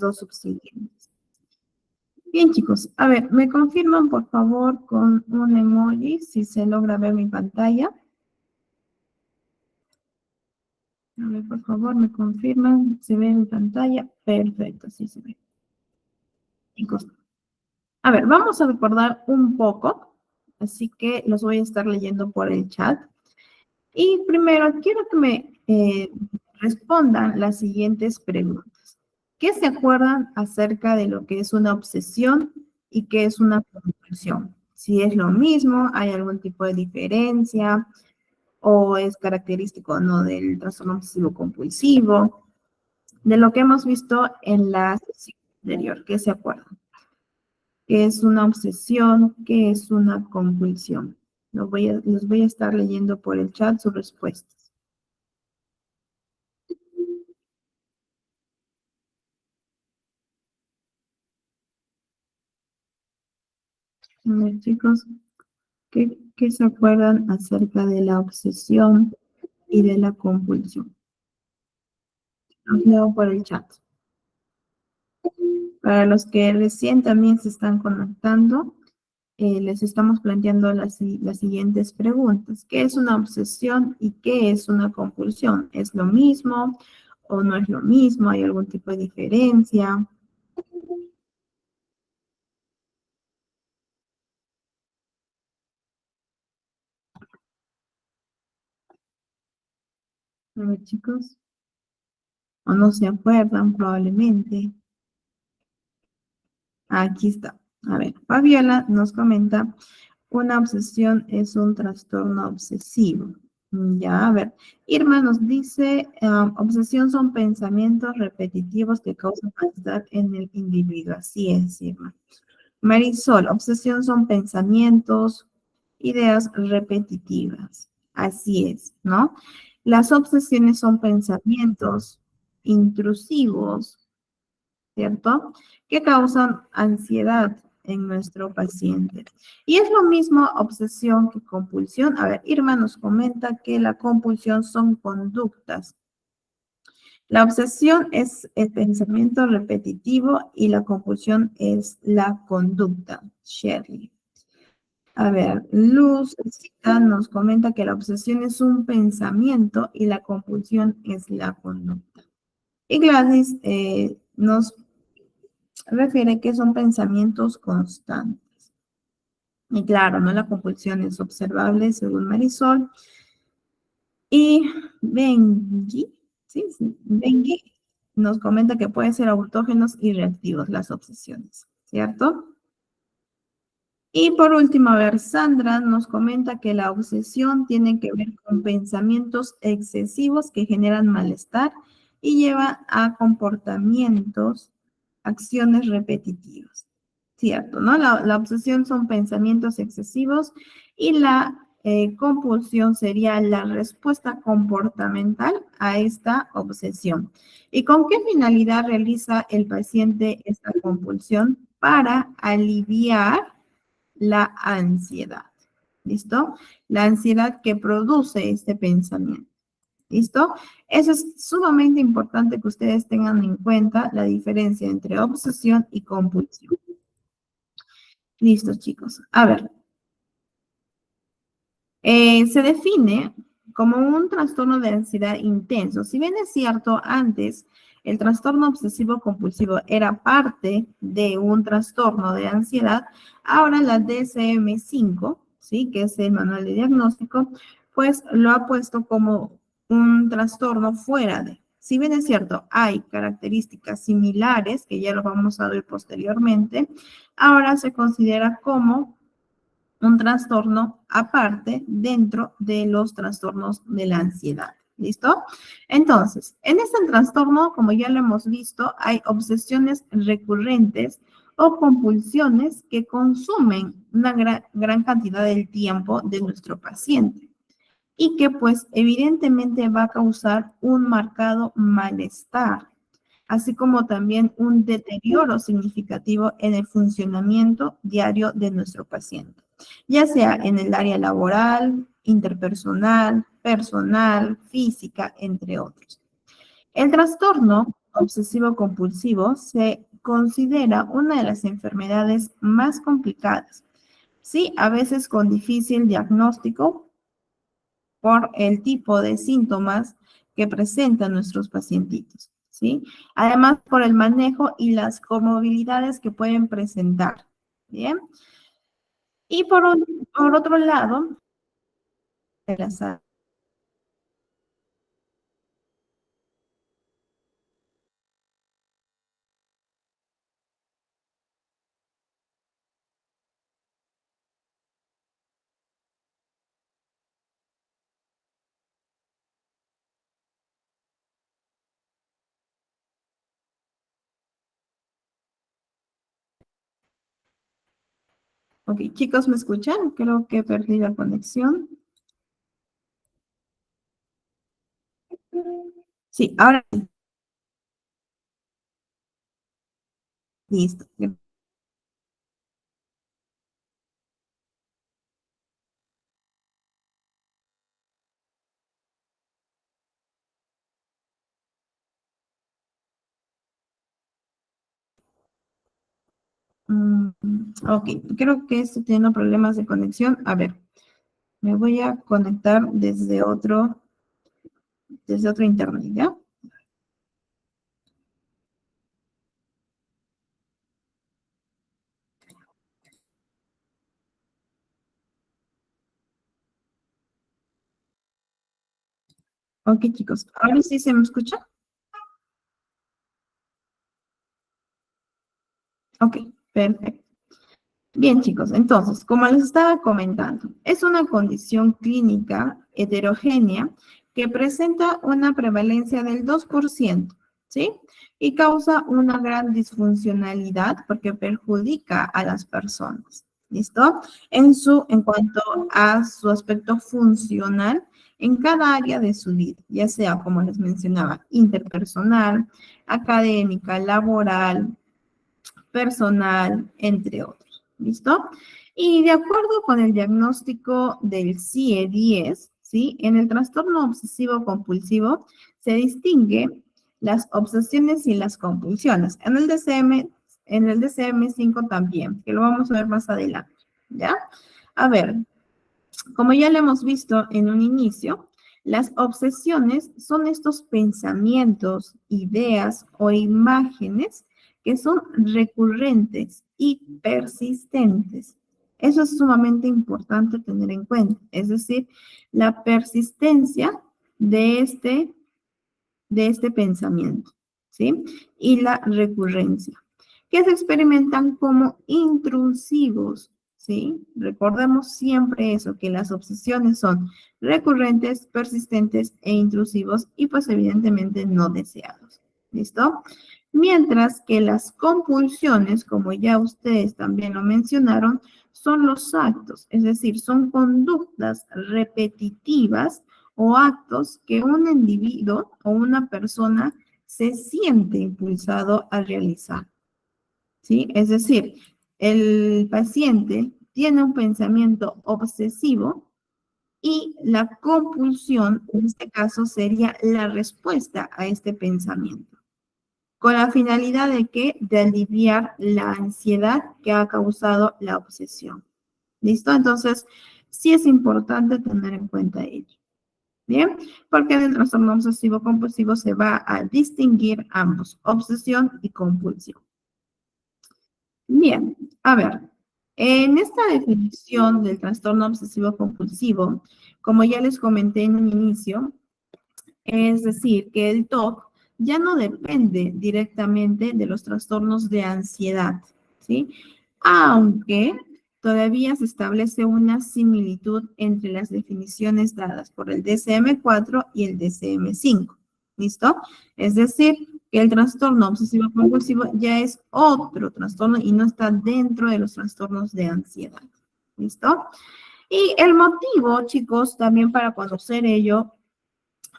dos subsiguientes. Bien, chicos, a ver, me confirman por favor con un emoji si se logra ver mi pantalla. A ver, por favor, me confirman, ¿se ve mi pantalla? Perfecto, sí se ve. Chicos, a ver, vamos a recordar un poco, así que los voy a estar leyendo por el chat. Y primero, quiero que me respondan las siguientes preguntas. ¿Qué se acuerdan acerca de lo que es una obsesión y qué es una compulsión? Si es lo mismo, hay algún tipo de diferencia, o es característico o no del trastorno obsesivo compulsivo, de lo que hemos visto en la sesión anterior. ¿Qué se acuerdan? ¿Qué es una obsesión? ¿Qué es una compulsión? Les voy a estar leyendo por el chat sus respuestas. A ver, chicos, ¿qué se acuerdan acerca de la obsesión y de la compulsión? Los leo por el chat. Para los que recién también se están conectando, les estamos planteando las siguientes preguntas. ¿Qué es una obsesión y qué es una compulsión? ¿Es lo mismo o no es lo mismo? ¿Hay algún tipo de diferencia? A ver, chicos, o no se acuerdan probablemente. Aquí está. A ver, Fabiola nos comenta, una obsesión es un trastorno obsesivo. Ya, a ver. Irma nos dice, obsesión son pensamientos repetitivos que causan ansiedad en el individuo. Así es, Irma. Marisol, obsesión son pensamientos, ideas repetitivas. Así es, ¿no? Las obsesiones son pensamientos intrusivos, ¿cierto? Que causan ansiedad en nuestro paciente. Y es lo mismo obsesión que compulsión. A ver, Irma nos comenta que la compulsión son conductas. La obsesión es el pensamiento repetitivo y la compulsión es la conducta. Shirley. A ver, Luz nos comenta que la obsesión es un pensamiento y la compulsión es la conducta. Y Gladys nos refiere que son pensamientos constantes. Y claro, ¿no? La compulsión es observable según Marisol. Y Benji, ¿sí? Benji nos comenta que pueden ser autógenos y reactivos las obsesiones, ¿cierto? Y por último, a ver, Sandra nos comenta que la obsesión tiene que ver con pensamientos excesivos que generan malestar y lleva a comportamientos, acciones repetitivas. Cierto, ¿no? La obsesión son pensamientos excesivos y la compulsión sería la respuesta comportamental a esta obsesión. ¿Y con qué finalidad realiza el paciente esta compulsión? Para aliviar la ansiedad. ¿Listo? La ansiedad que produce este pensamiento. ¿Listo? Eso es sumamente importante que ustedes tengan en cuenta la diferencia entre obsesión y compulsión. Listo, chicos. A ver. Se define como un trastorno de ansiedad intenso. Si bien es cierto, antes el trastorno obsesivo compulsivo era parte de un trastorno de ansiedad, ahora la DSM-5, ¿sí? Que es el manual de diagnóstico, pues lo ha puesto como un trastorno fuera de. Si bien es cierto, hay características similares, que ya lo vamos a ver posteriormente, ahora se considera como un trastorno aparte dentro de los trastornos de la ansiedad. ¿Listo? Entonces, en este trastorno, como ya lo hemos visto, hay obsesiones recurrentes o compulsiones que consumen una gran cantidad del tiempo de nuestro paciente y que pues evidentemente va a causar un marcado malestar, así como también un deterioro significativo en el funcionamiento diario de nuestro paciente, ya sea en el área laboral, interpersonal, personal, física, entre otros. El trastorno obsesivo-compulsivo se considera una de las enfermedades más complicadas, sí, a veces con difícil diagnóstico por el tipo de síntomas que presentan nuestros pacientitos, ¿sí? Además, por el manejo y las comorbilidades que pueden presentar, ¿bien? Y por otro lado, de la salud. Ok, chicos, ¿me escuchan? Creo que perdí la conexión. Sí, ahora sí, listo. Mm, ok, creo que esto tiene problemas de conexión. A ver, me voy a conectar desde otro internet, ¿ya? Ok, chicos, ahora sí se me escucha. Ok, perfecto. Bien, chicos, entonces, como les estaba comentando, es una condición clínica heterogénea que presenta una prevalencia del 2%, ¿sí? Y causa una gran disfuncionalidad porque perjudica a las personas, ¿listo? En cuanto a su aspecto funcional en cada área de su vida, ya sea, como les mencionaba, interpersonal, académica, laboral, personal, entre otros. ¿Listo? Y de acuerdo con el diagnóstico del CIE-10, ¿sí? En el trastorno obsesivo compulsivo se distingue las obsesiones y las compulsiones. En el DCM-5 también, que lo vamos a ver más adelante, ¿ya? A ver, como ya lo hemos visto en un inicio, las obsesiones son estos pensamientos, ideas o imágenes que son recurrentes y persistentes. Eso es sumamente importante tener en cuenta, es decir, la persistencia de este pensamiento, ¿sí? Y la recurrencia, que se experimentan como intrusivos, ¿sí? Recordemos siempre eso, que las obsesiones son recurrentes, persistentes e intrusivos y pues evidentemente no deseados, ¿listo? Mientras que las compulsiones, como ya ustedes también lo mencionaron, son los actos, es decir, son conductas repetitivas o actos que un individuo o una persona se siente impulsado a realizar, ¿sí? Es decir, el paciente tiene un pensamiento obsesivo y la compulsión, en este caso, sería la respuesta a este pensamiento, con la finalidad de que de aliviar la ansiedad que ha causado la obsesión. ¿Listo? Entonces, sí es importante tener en cuenta ello. Bien, porque en el trastorno obsesivo compulsivo se va a distinguir ambos, obsesión y compulsión. Bien, a ver, en esta definición del trastorno obsesivo compulsivo, como ya les comenté en un inicio, es decir, que el TOC ya no depende directamente de los trastornos de ansiedad, ¿sí? Aunque todavía se establece una similitud entre las definiciones dadas por el DSM-4 y el DSM-5, ¿listo? Es decir, que el trastorno obsesivo compulsivo ya es otro trastorno y no está dentro de los trastornos de ansiedad, ¿listo? Y el motivo, chicos, también para conocer ello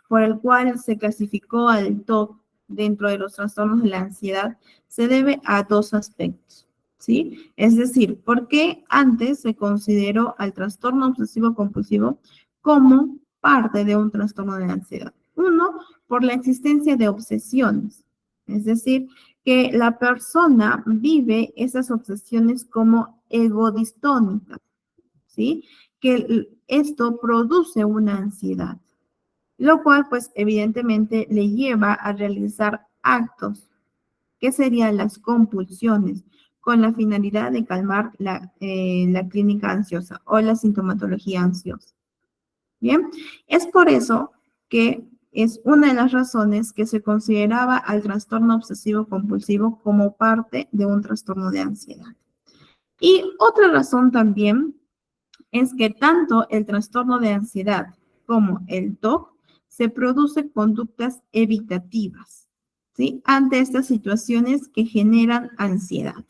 por el cual se clasificó al TOC dentro de los trastornos de la ansiedad se debe a dos aspectos, ¿sí? Es decir, ¿por qué antes se consideró al trastorno obsesivo compulsivo como parte de un trastorno de ansiedad? Uno, por la existencia de obsesiones, Es decir, que la persona vive esas obsesiones como egodistónicas, ¿sí? Que esto produce una ansiedad, lo cual pues evidentemente le lleva a realizar actos, que serían las compulsiones, con la finalidad de calmar la clínica ansiosa o la sintomatología ansiosa. Bien, es por eso que es una de las razones que se consideraba al trastorno obsesivo compulsivo como parte de un trastorno de ansiedad. Y otra razón también es que tanto el trastorno de ansiedad como el TOC se producen conductas evitativas, ¿sí? Ante estas situaciones que generan ansiedad.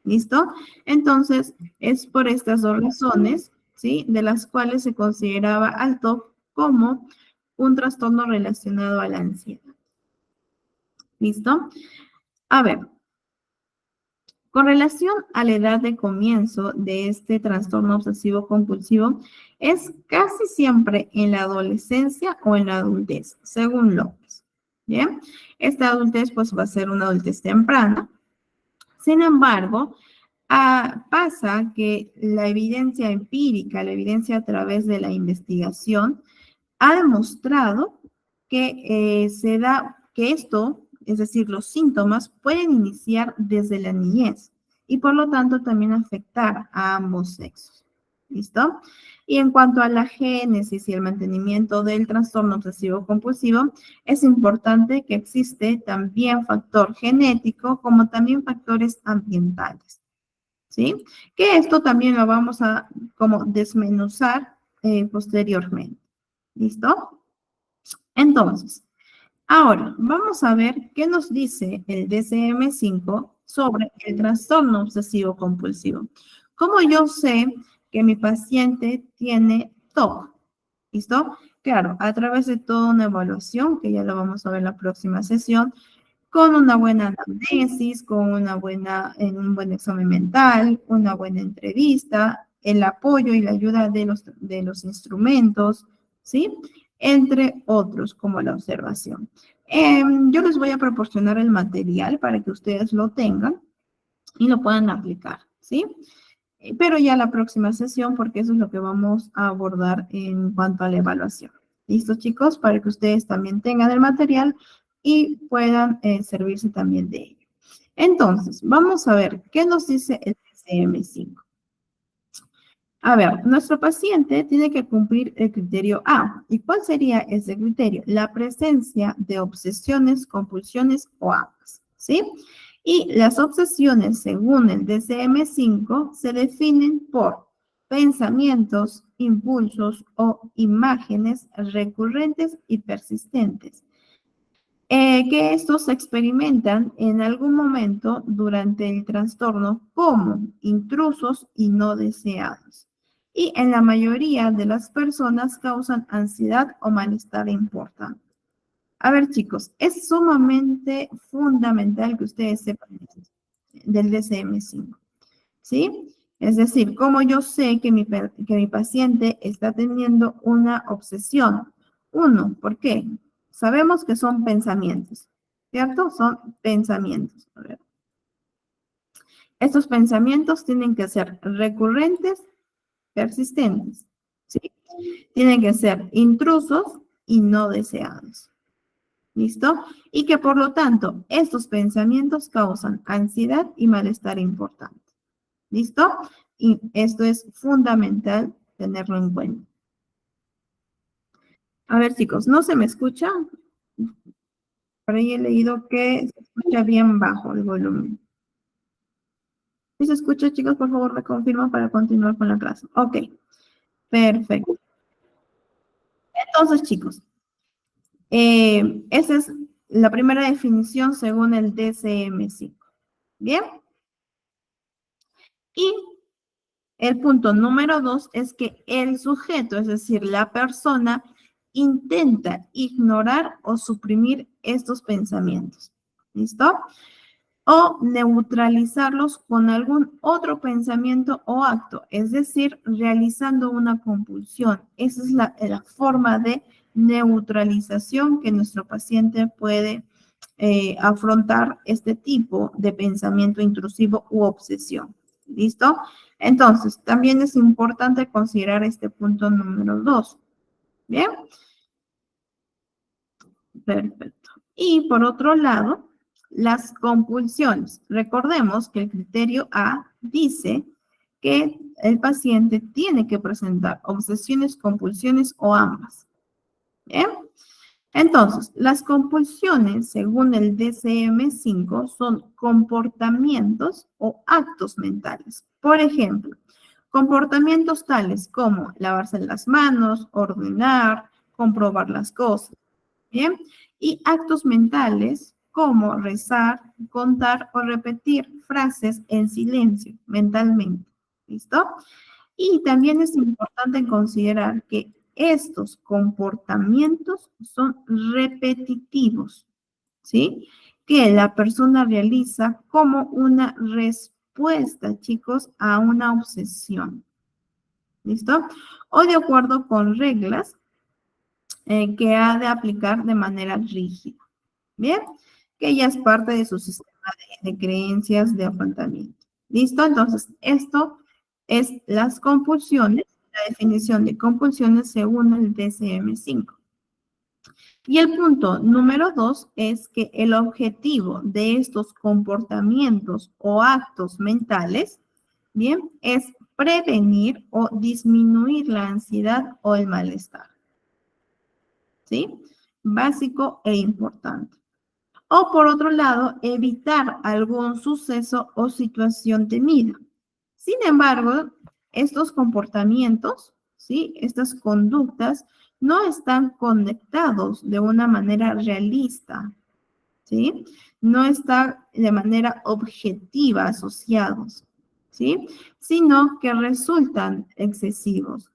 ¿Listo? Entonces, es por estas dos razones, ¿sí? De las cuales se consideraba al TOC como un trastorno relacionado a la ansiedad. ¿Listo? A ver, con relación a la edad de comienzo de este trastorno obsesivo compulsivo, es casi siempre en la adolescencia o en la adultez, según López. Bien, esta adultez pues va a ser una adultez temprana. Sin embargo, pasa que la evidencia empírica, la evidencia a través de la investigación, ha demostrado que se da, que esto, es decir, los síntomas pueden iniciar desde la niñez y por lo tanto también afectar a ambos sexos. ¿Listo? Y en cuanto a la génesis y el mantenimiento del trastorno obsesivo compulsivo, es importante que existe también factor genético como también factores ambientales. ¿Sí? Que esto también lo vamos a como desmenuzar posteriormente. ¿Listo? Entonces, ahora vamos a ver qué nos dice el DSM-5 sobre el trastorno obsesivo compulsivo. ¿Cómo yo sé que mi paciente tiene TOC? ¿Listo? Claro, a través de toda una evaluación, que ya lo vamos a ver en la próxima sesión, con una buena anamnesis, con un buen examen mental, una buena entrevista, el apoyo y la ayuda de los instrumentos, ¿sí? Entre otros, como la observación. Yo les voy a proporcionar el material para que ustedes lo tengan y lo puedan aplicar, ¿sí? Pero ya la próxima sesión, porque eso es lo que vamos a abordar en cuanto a la evaluación. ¿Listo, chicos? Para que ustedes también tengan el material y puedan servirse también de ello. Entonces, vamos a ver qué nos dice el DSM-5. A ver, nuestro paciente tiene que cumplir el criterio A. ¿Y cuál sería ese criterio? La presencia de obsesiones, compulsiones o ambas, ¿sí? Y las obsesiones, según el DSM-5, se definen por pensamientos, impulsos o imágenes recurrentes y persistentes, que estos se experimentan en algún momento durante el trastorno como intrusos y no deseados. Y en la mayoría de las personas causan ansiedad o malestar importante. A ver, chicos, es sumamente fundamental que ustedes sepan del DSM-5, ¿sí? Es decir, como yo sé que mi paciente está teniendo una obsesión. Uno, ¿por qué? Sabemos que son pensamientos, ¿cierto? Son pensamientos. A ver. Estos pensamientos tienen que ser recurrentes, persistentes, ¿sí? Tienen que ser intrusos y no deseados. ¿Listo? Y que por lo tanto, estos pensamientos causan ansiedad y malestar importante. ¿Listo? Y esto es fundamental tenerlo en cuenta. A ver, chicos, ¿no se me escucha? Por ahí he leído que se escucha bien bajo el volumen. Si se escucha, chicos, por favor me confirman para continuar con la clase. Ok, perfecto. Entonces, chicos, esa es la primera definición según el DSM-5. ¿Bien? Y el punto número 2 es que el sujeto, es decir, la persona, intenta ignorar o suprimir estos pensamientos. ¿Listo? O neutralizarlos con algún otro pensamiento o acto, es decir, realizando una compulsión. Esa es la forma de neutralización que nuestro paciente puede afrontar este tipo de pensamiento intrusivo u obsesión. ¿Listo? Entonces, también es importante considerar este punto número 2. ¿Bien? Perfecto. Y por otro lado, las compulsiones. Recordemos que el criterio A dice que el paciente tiene que presentar obsesiones, compulsiones o ambas. ¿Bien? Entonces, las compulsiones, según el DCM-5, son comportamientos o actos mentales. Por ejemplo, comportamientos tales como lavarse las manos, ordenar, comprobar las cosas. ¿Bien? Y actos mentales como rezar, contar o repetir frases en silencio mentalmente. ¿Listo? Y también es importante considerar que estos comportamientos son repetitivos, ¿sí? Que la persona realiza como una respuesta, chicos, a una obsesión. ¿Listo? O de acuerdo con reglas que ha de aplicar de manera rígida. ¿Bien? Que ya es parte de su sistema de creencias de afrontamiento. ¿Listo? Entonces, esto es las compulsiones, la definición de compulsiones según el DCM-5. Y el punto número 2 es que el objetivo de estos comportamientos o actos mentales, bien, es prevenir o disminuir la ansiedad o el malestar. ¿Sí? Básico e importante. O por otro lado, evitar algún suceso o situación temida. Sin embargo, estos comportamientos, ¿sí? Estas conductas no están conectados de una manera realista, ¿sí? No están de manera objetiva asociados, ¿sí? Sino que resultan excesivos.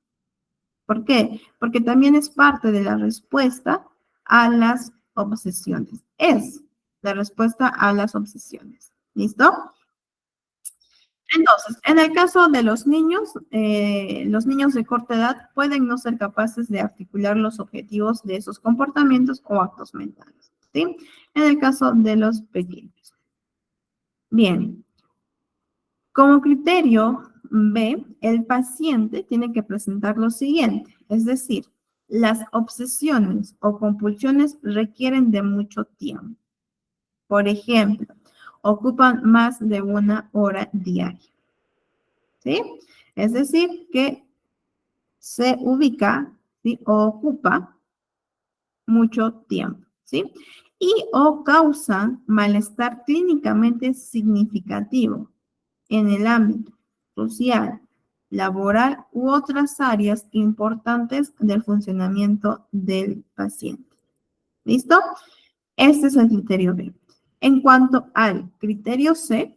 ¿Por qué? Porque también es parte de la respuesta a las obsesiones. Es la respuesta a las obsesiones. ¿Listo? Entonces, en el caso de los niños de corta edad pueden no ser capaces de articular los objetivos de esos comportamientos o actos mentales. ¿Sí? En el caso de los pequeños. Bien. Como criterio B, el paciente tiene que presentar lo siguiente, es decir, las obsesiones o compulsiones requieren de mucho tiempo. Por ejemplo, ocupan más de 1 hora diaria. ¿Sí? Es decir, que se ubica, ¿sí? O ocupa mucho tiempo. ¿Sí? Y o causan malestar clínicamente significativo en el ámbito social, laboral u otras áreas importantes del funcionamiento del paciente. ¿Listo? Este es el criterio B. En cuanto al criterio C,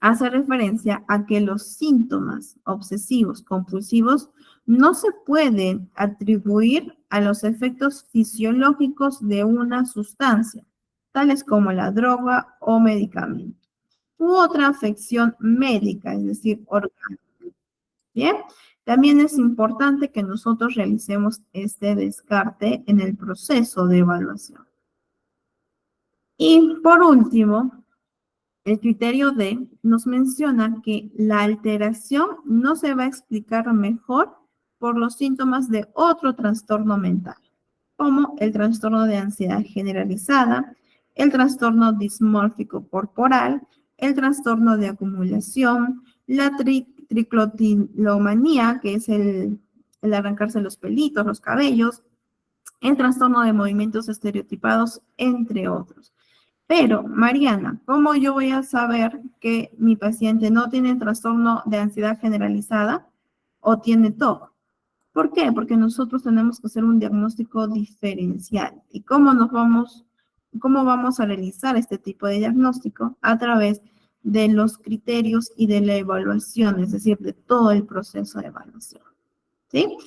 hace referencia a que los síntomas obsesivos compulsivos no se pueden atribuir a los efectos fisiológicos de una sustancia, tales como la droga o medicamento u otra afección médica, es decir, orgánica. Bien, también es importante que nosotros realicemos este descarte en el proceso de evaluación. Y por último, el criterio D nos menciona que la alteración no se va a explicar mejor por los síntomas de otro trastorno mental, como el trastorno de ansiedad generalizada, el trastorno dismórfico corporal, el trastorno de acumulación, la triclotilomanía, que es el arrancarse los pelitos, los cabellos, el trastorno de movimientos estereotipados, entre otros. Pero, Mariana, ¿cómo yo voy a saber que mi paciente no tiene trastorno de ansiedad generalizada o tiene TOC? ¿Por qué? Porque nosotros tenemos que hacer un diagnóstico diferencial. ¿Y cómo vamos a realizar este tipo de diagnóstico? A través de los criterios y de la evaluación, es decir, de todo el proceso de evaluación. ¿Sí?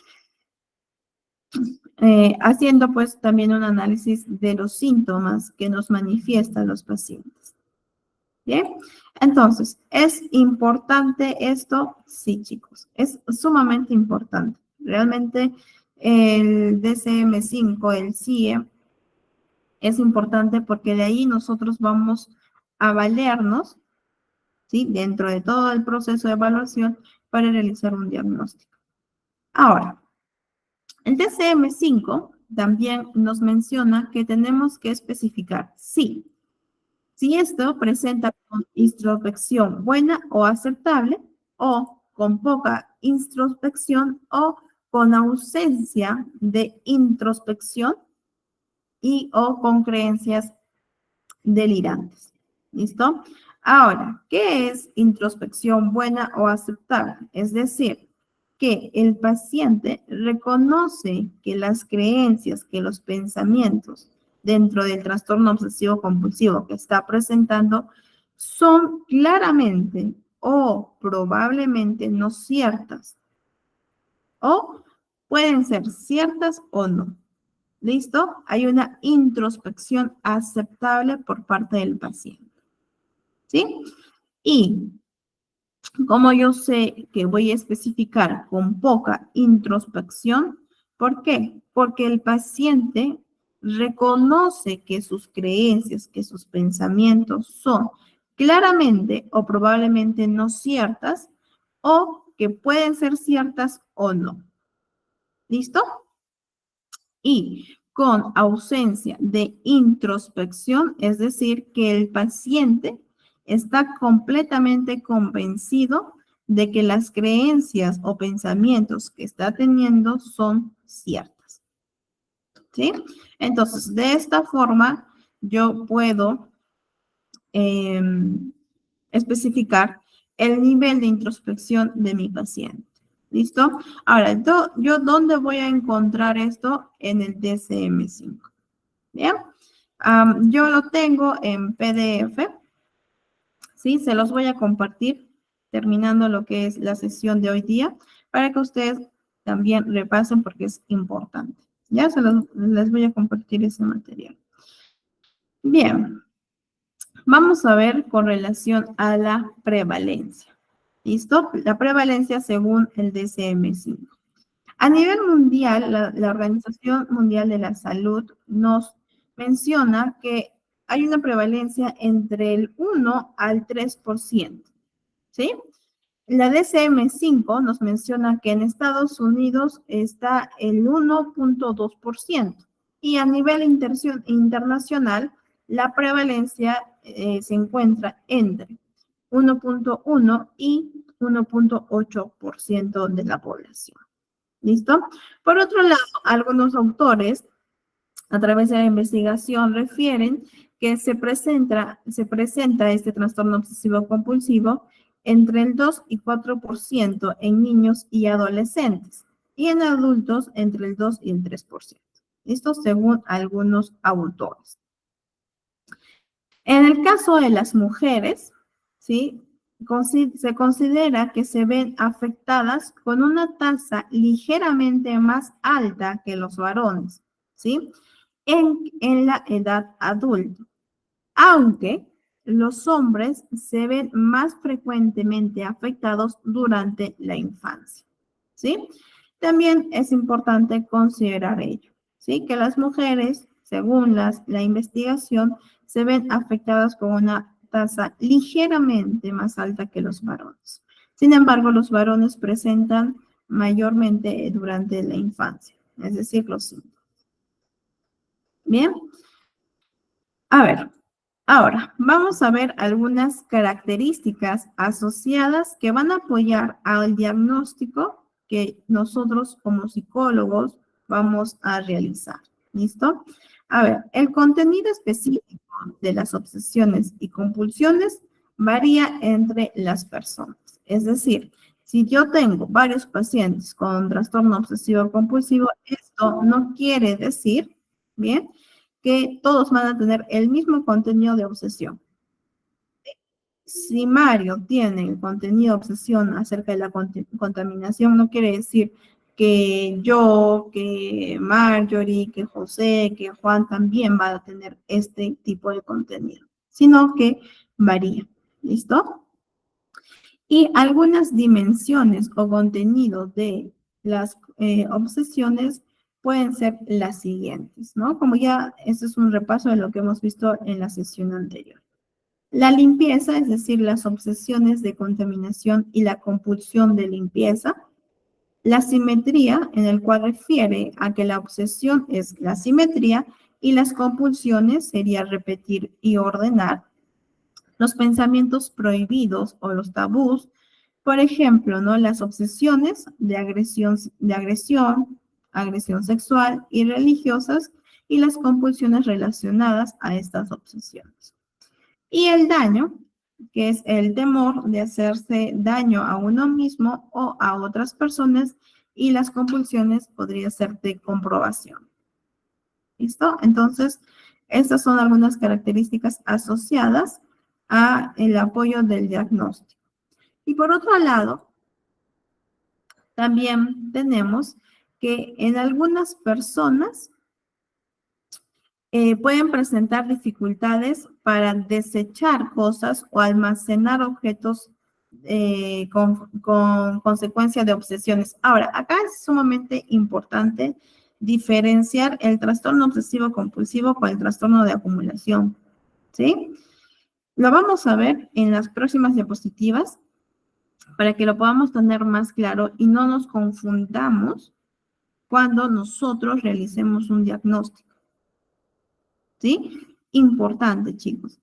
Haciendo pues también un análisis de los síntomas que nos manifiestan los pacientes. ¿Bien? Entonces, ¿es importante esto? Sí, chicos, es sumamente importante. Realmente el DCM-5, el CIE, Es importante porque de ahí nosotros vamos a valernos, ¿sí? Dentro de todo el proceso de evaluación para realizar un diagnóstico. Ahora, el DCM5 también nos menciona que tenemos que especificar si esto presenta con introspección buena o aceptable, o con poca introspección, o con ausencia de introspección y o con creencias delirantes. ¿Listo? Ahora, ¿qué es introspección buena o aceptable? Es decir, que el paciente reconoce que las creencias, que los pensamientos dentro del trastorno obsesivo compulsivo que está presentando son claramente o probablemente no ciertas, o pueden ser ciertas o no. ¿Listo? Hay una introspección aceptable por parte del paciente. ¿Sí? Y como yo sé que voy a especificar con poca introspección, ¿por qué? Porque el paciente reconoce que sus creencias, que sus pensamientos son claramente o probablemente no ciertas, o que pueden ser ciertas o no. ¿Listo? Y con ausencia de introspección, es decir, que el paciente está completamente convencido de que las creencias o pensamientos que está teniendo son ciertas. ¿Sí? Entonces, de esta forma, yo puedo especificar el nivel de introspección de mi paciente. ¿Listo? Ahora, yo ¿dónde voy a encontrar esto? En el DCM5. ¿Bien? Yo lo tengo en PDF. ¿Sí? Se los voy a compartir terminando lo que es la sesión de hoy día para que ustedes también repasen porque es importante. Ya les voy a compartir ese material. Bien. Vamos a ver con relación a la prevalencia. ¿Listo? La prevalencia según el DCM5. A nivel mundial, la Organización Mundial de la Salud nos menciona que hay una prevalencia entre el 1 al 3%. ¿Sí? La DCM5 nos menciona que en Estados Unidos está el 1.2% y a nivel internacional la prevalencia se encuentra entre 1.1 y 1.8% de la población. ¿Listo? Por otro lado, algunos autores a través de la investigación refieren que se presenta este trastorno obsesivo compulsivo entre el 2 y 4% en niños y adolescentes y en adultos entre el 2 y el 3%. Esto según algunos autores. En el caso de las mujeres, ¿sí? Se considera que se ven afectadas con una tasa ligeramente más alta que los varones, ¿sí? En la edad adulta, aunque los hombres se ven más frecuentemente afectados durante la infancia, ¿sí? También es importante considerar ello, ¿sí? Que las mujeres, según la investigación, se ven afectadas con una tasa ligeramente más alta que los varones. Sin embargo, los varones presentan mayormente durante la infancia, es decir, los síntomas. Bien. A ver, ahora vamos a ver algunas características asociadas que van a apoyar al diagnóstico que nosotros como psicólogos vamos a realizar. ¿Listo? A ver, el contenido específico de las obsesiones y compulsiones varía entre las personas. Es decir, si yo tengo varios pacientes con trastorno obsesivo compulsivo, esto no quiere decir, ¿bien?, que todos van a tener el mismo contenido de obsesión. Si Mario tiene el contenido de obsesión acerca de la contaminación, no quiere decir que yo, que Marjorie, que José, que Juan también va a tener este tipo de contenido, sino que varía. ¿Listo? Y algunas dimensiones o contenido de las obsesiones pueden ser las siguientes, ¿no? Como ya, este es un repaso de lo que hemos visto en la sesión anterior. La limpieza, es decir, las obsesiones de contaminación y la compulsión de limpieza. La simetría, en el cual refiere a que la obsesión es la simetría y las compulsiones sería repetir y ordenar. Los pensamientos prohibidos o los tabús, por ejemplo, ¿no? Las obsesiones de agresión sexual y religiosas y las compulsiones relacionadas a estas obsesiones. Y el daño, que es el temor de hacerse daño a uno mismo o a otras personas, y las compulsiones podría ser de comprobación. ¿Listo? Entonces, estas son algunas características asociadas a el apoyo del diagnóstico. Y por otro lado, también tenemos que en algunas personas pueden presentar dificultades para desechar cosas o almacenar objetos con consecuencia de obsesiones. Ahora, acá es sumamente importante diferenciar el trastorno obsesivo compulsivo con el trastorno de acumulación, ¿sí? Lo vamos a ver en las próximas diapositivas para que lo podamos tener más claro y no nos confundamos cuando nosotros realicemos un diagnóstico. ¿Sí? Importante, chicos.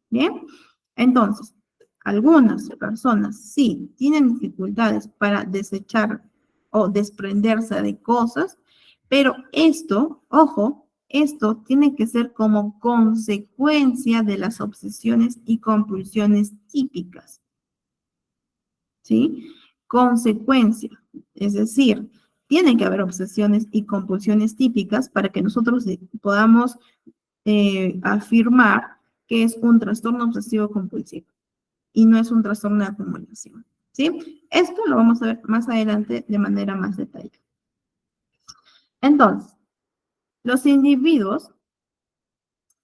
Bien, entonces, algunas personas sí tienen dificultades para desechar o desprenderse de cosas, pero esto, ojo, esto tiene que ser como consecuencia de las obsesiones y compulsiones típicas. ¿Sí? Consecuencia, es decir, tiene que haber obsesiones y compulsiones típicas para que nosotros podamos afirmar que es un trastorno obsesivo compulsivo y no es un trastorno de acumulación, ¿sí? Esto lo vamos a ver más adelante de manera más detallada. Entonces, los individuos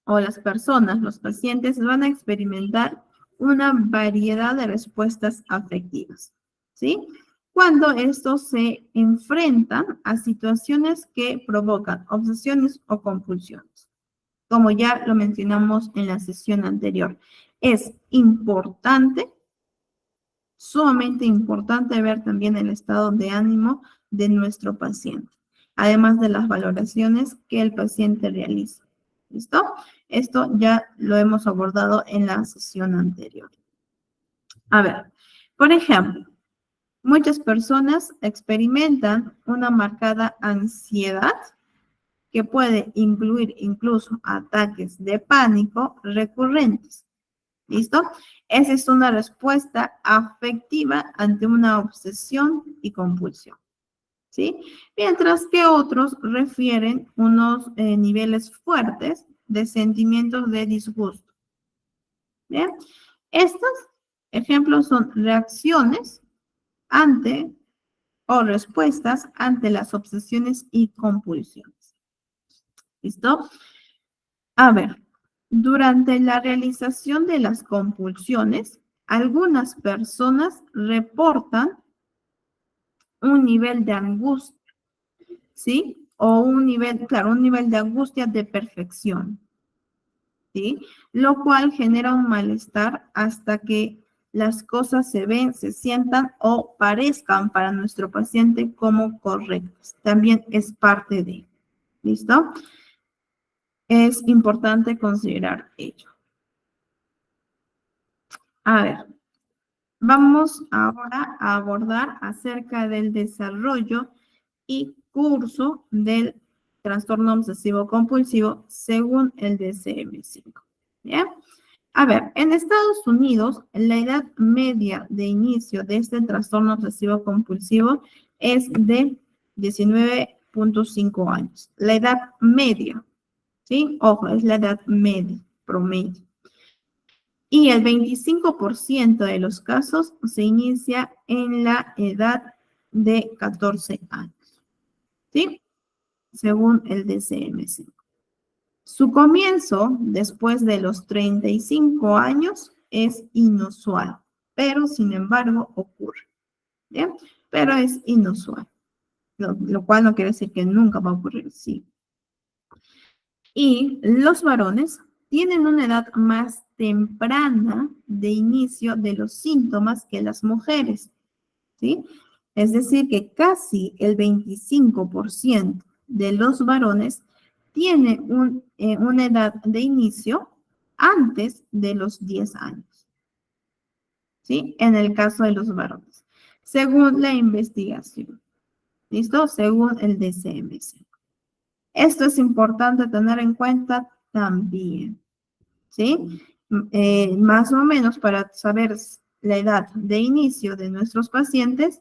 o las personas, los pacientes, van a experimentar una variedad de respuestas afectivas, ¿sí? Cuando estos se enfrentan a situaciones que provocan obsesiones o compulsiones. Como ya lo mencionamos en la sesión anterior, es importante, sumamente importante ver también el estado de ánimo de nuestro paciente, además de las valoraciones que el paciente realiza. ¿Listo? Esto ya lo hemos abordado en la sesión anterior. A ver, por ejemplo, muchas personas experimentan una marcada ansiedad que puede incluir incluso ataques de pánico recurrentes. ¿Listo? Esa es una respuesta afectiva ante una obsesión y compulsión. ¿Sí? Mientras que otros refieren unos niveles fuertes de sentimientos de disgusto. ¿Bien? Estos ejemplos son reacciones ante o respuestas ante las obsesiones y compulsiones. ¿Listo? A ver, durante la realización de las compulsiones, algunas personas reportan un nivel de angustia, ¿sí? O un nivel, claro, un nivel de angustia de perfección, ¿sí? Lo cual genera un malestar hasta que las cosas se ven, se sientan o parezcan para nuestro paciente como correctas. También es parte de, ¿listo? Es importante considerar ello. A ver, vamos ahora a abordar acerca del desarrollo y curso del trastorno obsesivo compulsivo según el DSM-5. ¿Bien? A ver, en Estados Unidos, la edad media de inicio de este trastorno obsesivo compulsivo es de 19.5 años. La edad media, ¿sí? Ojo, es la edad media, promedio. Y el 25% de los casos se inicia en la edad de 14 años, ¿sí? Según el DSM-5. Su comienzo, después de los 35 años, es inusual, pero sin embargo ocurre, ¿bien? Pero es inusual. lo cual no quiere decir que nunca va a ocurrir, sí. Y los varones tienen una edad más temprana de inicio de los síntomas que las mujeres, ¿sí? Es decir, que casi el 25% de los varones tiene una edad de inicio antes de los 10 años, ¿sí? En el caso de los varones, según la investigación, ¿listo? Según el DCMC. Esto es importante tener en cuenta también, ¿sí? Más o menos para saber la edad de inicio de nuestros pacientes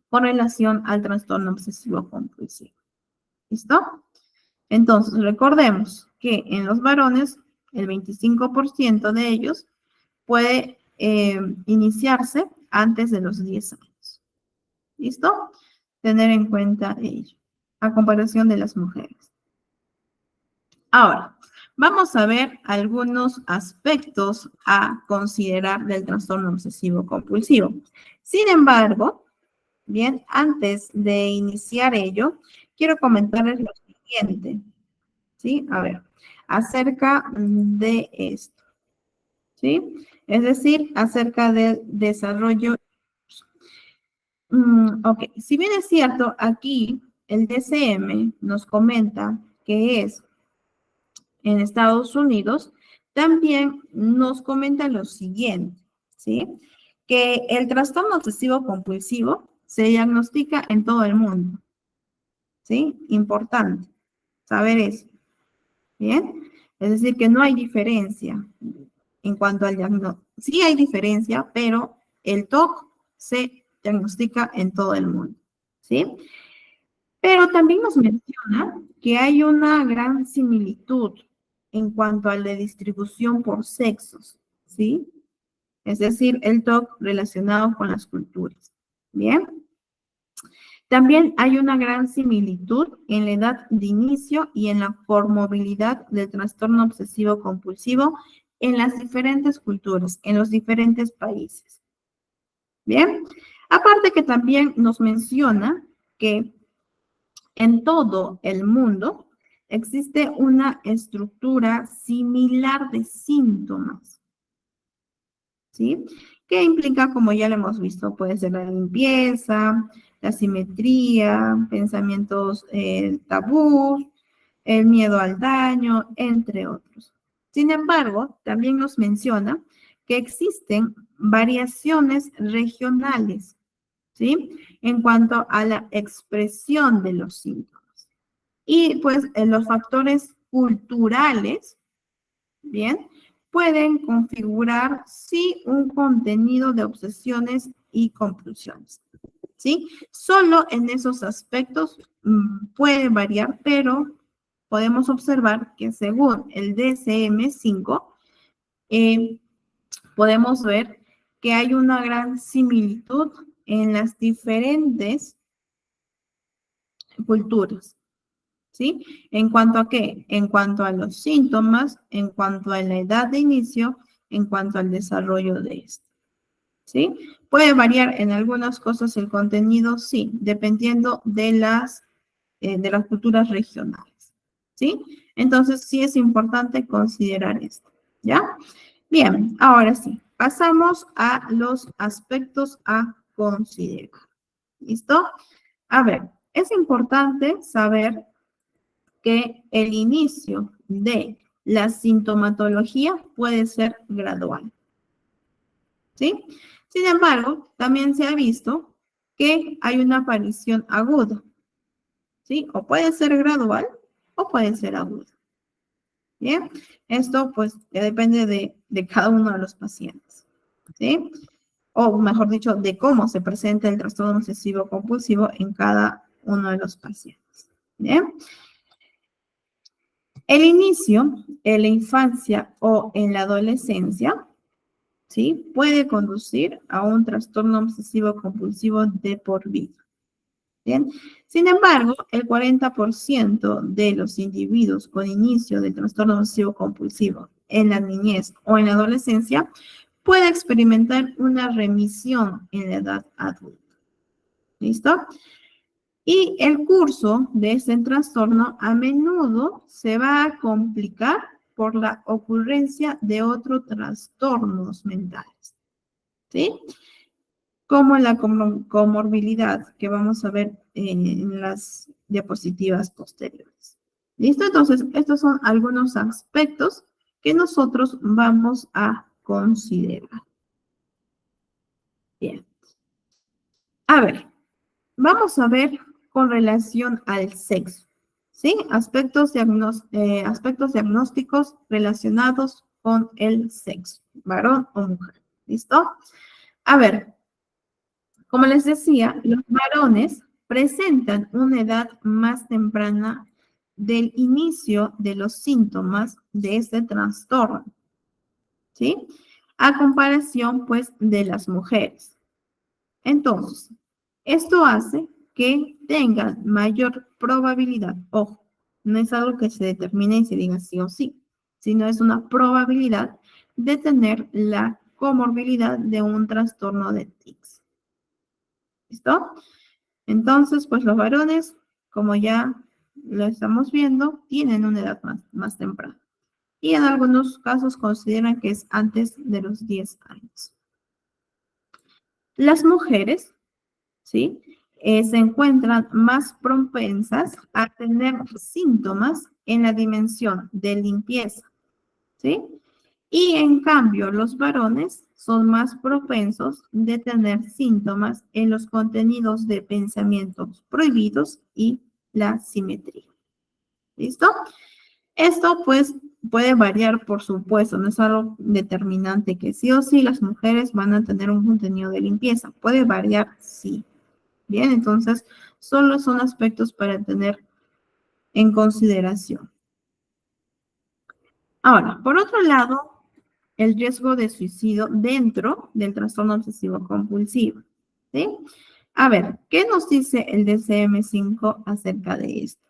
con relación al trastorno obsesivo compulsivo. ¿Listo? Entonces, recordemos que en los varones, el 25% de ellos puede iniciarse antes de los 10 años. ¿Listo? Tener en cuenta ello, a comparación de las mujeres. Ahora, vamos a ver algunos aspectos a considerar del trastorno obsesivo compulsivo. Sin embargo, bien, antes de iniciar ello, quiero comentarles lo siguiente, ¿sí? A ver, acerca de esto, ¿sí? Es decir, acerca del desarrollo. Ok, si bien es cierto, aquí el DCM nos comenta que es en Estados Unidos, también nos comenta lo siguiente, ¿sí? Que el trastorno obsesivo compulsivo se diagnostica en todo el mundo, ¿sí? Importante saber eso, ¿bien? Es decir, que no hay diferencia en cuanto al diagnóstico. Sí hay diferencia, pero el TOC se diagnostica en todo el mundo, ¿sí? Pero también nos menciona que hay una gran similitud en cuanto a la distribución por sexos, ¿sí? Es decir, el TOC relacionado con las culturas. Bien. También hay una gran similitud en la edad de inicio y en la comorbilidad del trastorno obsesivo compulsivo en las diferentes culturas, en los diferentes países. Bien. Aparte que también nos menciona que en todo el mundo existe una estructura similar de síntomas, ¿sí? Que implica, como ya lo hemos visto, puede ser la limpieza, la simetría, pensamientos tabú, el miedo al daño, entre otros. Sin embargo, también nos menciona que existen variaciones regionales, ¿sí? En cuanto a la expresión de los síntomas. Y pues los factores culturales, bien, pueden configurar, sí, un contenido de obsesiones y compulsiones, ¿sí? Solo en esos aspectos puede variar, pero podemos observar que según el DSM-5, podemos ver que hay una gran similitud en las diferentes culturas, ¿sí? ¿En cuanto a qué? En cuanto a los síntomas, en cuanto a la edad de inicio, en cuanto al desarrollo de esto, ¿sí? Puede variar en algunas cosas el contenido, sí, dependiendo de las culturas regionales, ¿sí? Entonces, sí es importante considerar esto, ¿ya? Bien, ahora sí, pasamos a los aspectos a considerar, ¿listo? A ver, es importante saber que el inicio de la sintomatología puede ser gradual, ¿sí? Sin embargo, también se ha visto que hay una aparición aguda, ¿sí? O puede ser gradual o puede ser aguda, ¿bien? Esto pues depende de cada uno de los pacientes, ¿sí? O mejor dicho, de cómo se presenta el trastorno obsesivo compulsivo en cada uno de los pacientes, ¿bien? El inicio en la infancia o en la adolescencia, ¿sí? Puede conducir a un trastorno obsesivo compulsivo de por vida. Bien. Sin embargo, el 40% de los individuos con inicio del trastorno obsesivo compulsivo en la niñez o en la adolescencia puede experimentar una remisión en la edad adulta. ¿Listo? Y el curso de este trastorno a menudo se va a complicar por la ocurrencia de otros trastornos mentales, ¿sí? Como la comorbilidad que vamos a ver en las diapositivas posteriores. ¿Listo? Entonces, estos son algunos aspectos que nosotros vamos a considerar. Bien. A ver, vamos a ver con relación al sexo, ¿sí? Aspectos diagnósticos relacionados con el sexo, varón o mujer. ¿Listo? A ver, como les decía, los varones presentan una edad más temprana del inicio de los síntomas de este trastorno, ¿sí? A comparación, pues, de las mujeres. Entonces, esto hace que tengan mayor probabilidad, ojo, no es algo que se determine y se diga sí o sí, sino es una probabilidad de tener la comorbilidad de un trastorno de tics. ¿Listo? Entonces, pues los varones, como ya lo estamos viendo, tienen una edad más temprana. Y en algunos casos consideran que es antes de los 10 años. Las mujeres, ¿sí? Se encuentran más propensas a tener síntomas en la dimensión de limpieza, ¿sí? Y en cambio, los varones son más propensos de tener síntomas en los contenidos de pensamientos prohibidos y la simetría. ¿Listo? Esto pues puede variar, por supuesto, no es algo determinante que sí o sí las mujeres van a tener un contenido de limpieza. Puede variar, sí. Bien, entonces solo son aspectos para tener en consideración. Ahora, por otro lado, el riesgo de suicidio dentro del trastorno obsesivo compulsivo. ¿Sí? A ver, ¿qué nos dice el DSM-5 acerca de esto?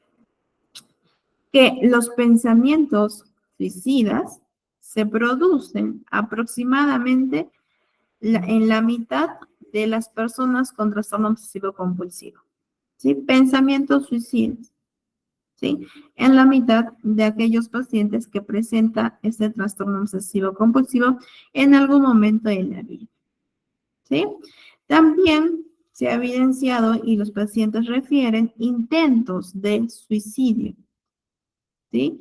Que los pensamientos suicidas se producen aproximadamente en la mitad de las personas con trastorno obsesivo compulsivo. ¿Sí? Pensamientos suicidas. ¿Sí? En la mitad de aquellos pacientes que presentan este trastorno obsesivo compulsivo en algún momento de la vida. ¿Sí? También se ha evidenciado y los pacientes refieren intentos de suicidio, ¿sí?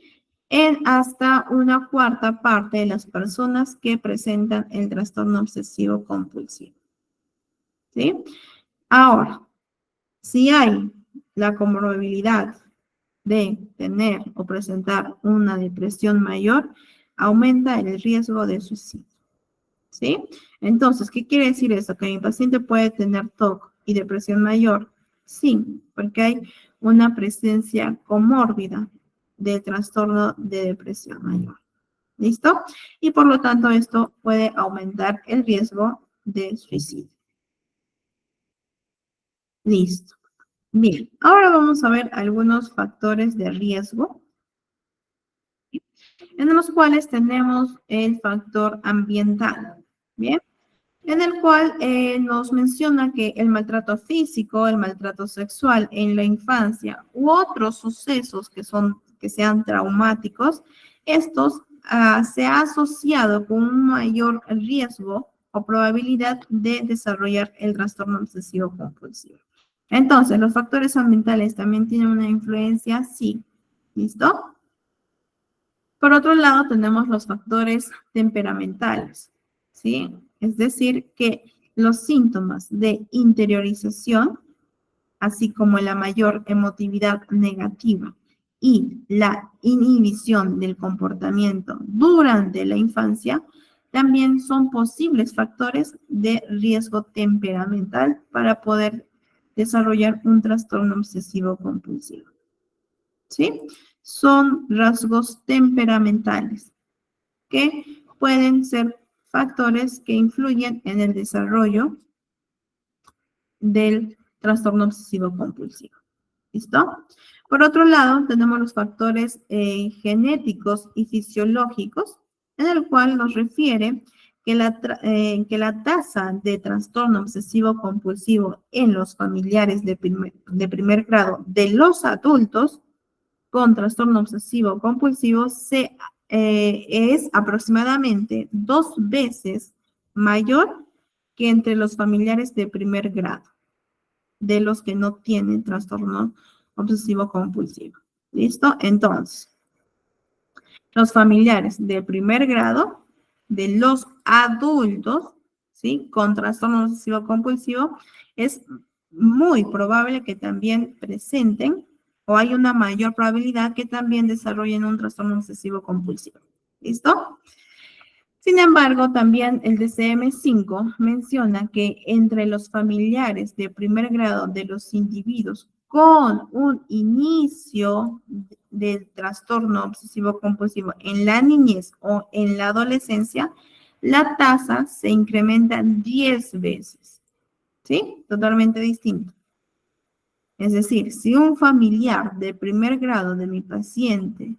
En hasta una cuarta parte de las personas que presentan el trastorno obsesivo compulsivo, ¿sí? Ahora, si hay la comorbilidad de tener o presentar una depresión mayor, aumenta el riesgo de suicidio, ¿sí? Entonces, ¿qué quiere decir eso? ¿Que mi paciente puede tener TOC y depresión mayor? Sí, porque hay una presencia comórbida del trastorno de depresión mayor. ¿Listo? Y por lo tanto, esto puede aumentar el riesgo de suicidio. Listo. Bien, ahora vamos a ver algunos factores de riesgo, en los cuales tenemos el factor ambiental, ¿bien? En el cual nos menciona que el maltrato físico, el maltrato sexual en la infancia u otros sucesos que sean traumáticos, estos se ha asociado con un mayor riesgo o probabilidad de desarrollar el trastorno obsesivo compulsivo. Entonces, ¿los factores ambientales también tienen una influencia? Sí. ¿Listo? Por otro lado, tenemos los factores temperamentales, ¿sí? Es decir, que los síntomas de interiorización, así como la mayor emotividad negativa y la inhibición del comportamiento durante la infancia, también son posibles factores de riesgo temperamental para poder desarrollar un trastorno obsesivo compulsivo. ¿Sí? Son rasgos temperamentales que pueden ser factores que influyen en el desarrollo del trastorno obsesivo compulsivo. ¿Listo? Por otro lado, tenemos los factores genéticos y fisiológicos, en el cual nos refiere que la tasa de trastorno obsesivo compulsivo en los familiares de primer grado de los adultos con trastorno obsesivo compulsivo es aproximadamente 2 veces mayor que entre los familiares de primer grado, de los que no tienen trastorno obsesivo compulsivo. ¿Listo? Entonces, los familiares de primer grado de los adultos, ¿sí? Con trastorno obsesivo compulsivo, es muy probable que también presenten o hay una mayor probabilidad que también desarrollen un trastorno obsesivo compulsivo. ¿Listo? Sin embargo, también el DSM-5 menciona que entre los familiares de primer grado de los individuos con un inicio de trastorno obsesivo compulsivo en la niñez o en la adolescencia, la tasa se incrementa 10 veces. ¿Sí? Totalmente distinto. Es decir, si un familiar de primer grado de mi paciente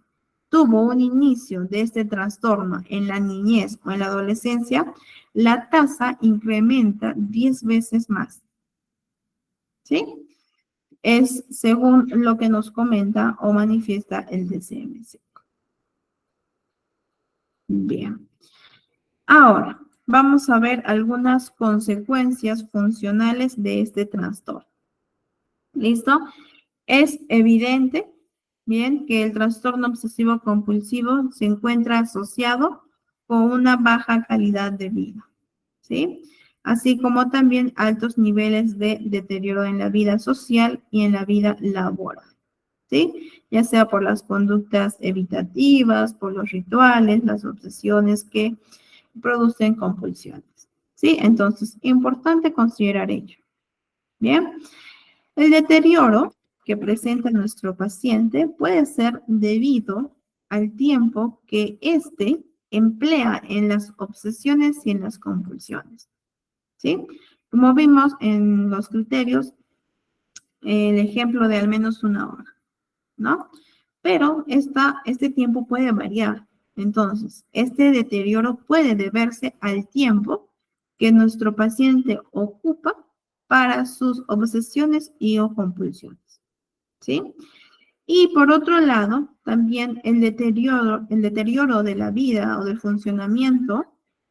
tuvo un inicio de este trastorno en la niñez o en la adolescencia, la tasa incrementa 10 veces más. ¿Sí? Es según lo que nos comenta o manifiesta el DSM-5. Bien. Ahora, vamos a ver algunas consecuencias funcionales de este trastorno. ¿Listo? Es evidente, bien, que el trastorno obsesivo compulsivo se encuentra asociado con una baja calidad de vida, ¿sí? Así como también altos niveles de deterioro en la vida social y en la vida laboral, ¿sí? Ya sea por las conductas evitativas, por los rituales, las obsesiones que producen compulsiones, ¿sí? Entonces, importante considerar ello, ¿bien? El deterioro que presenta nuestro paciente puede ser debido al tiempo que éste emplea en las obsesiones y en las compulsiones, ¿sí? Como vimos en los criterios, el ejemplo de al menos 1 hora, ¿no? Pero este tiempo puede variar. Entonces, este deterioro puede deberse al tiempo que nuestro paciente ocupa para sus obsesiones y o compulsiones, ¿sí? Y por otro lado, también el deterioro de la vida o del funcionamiento,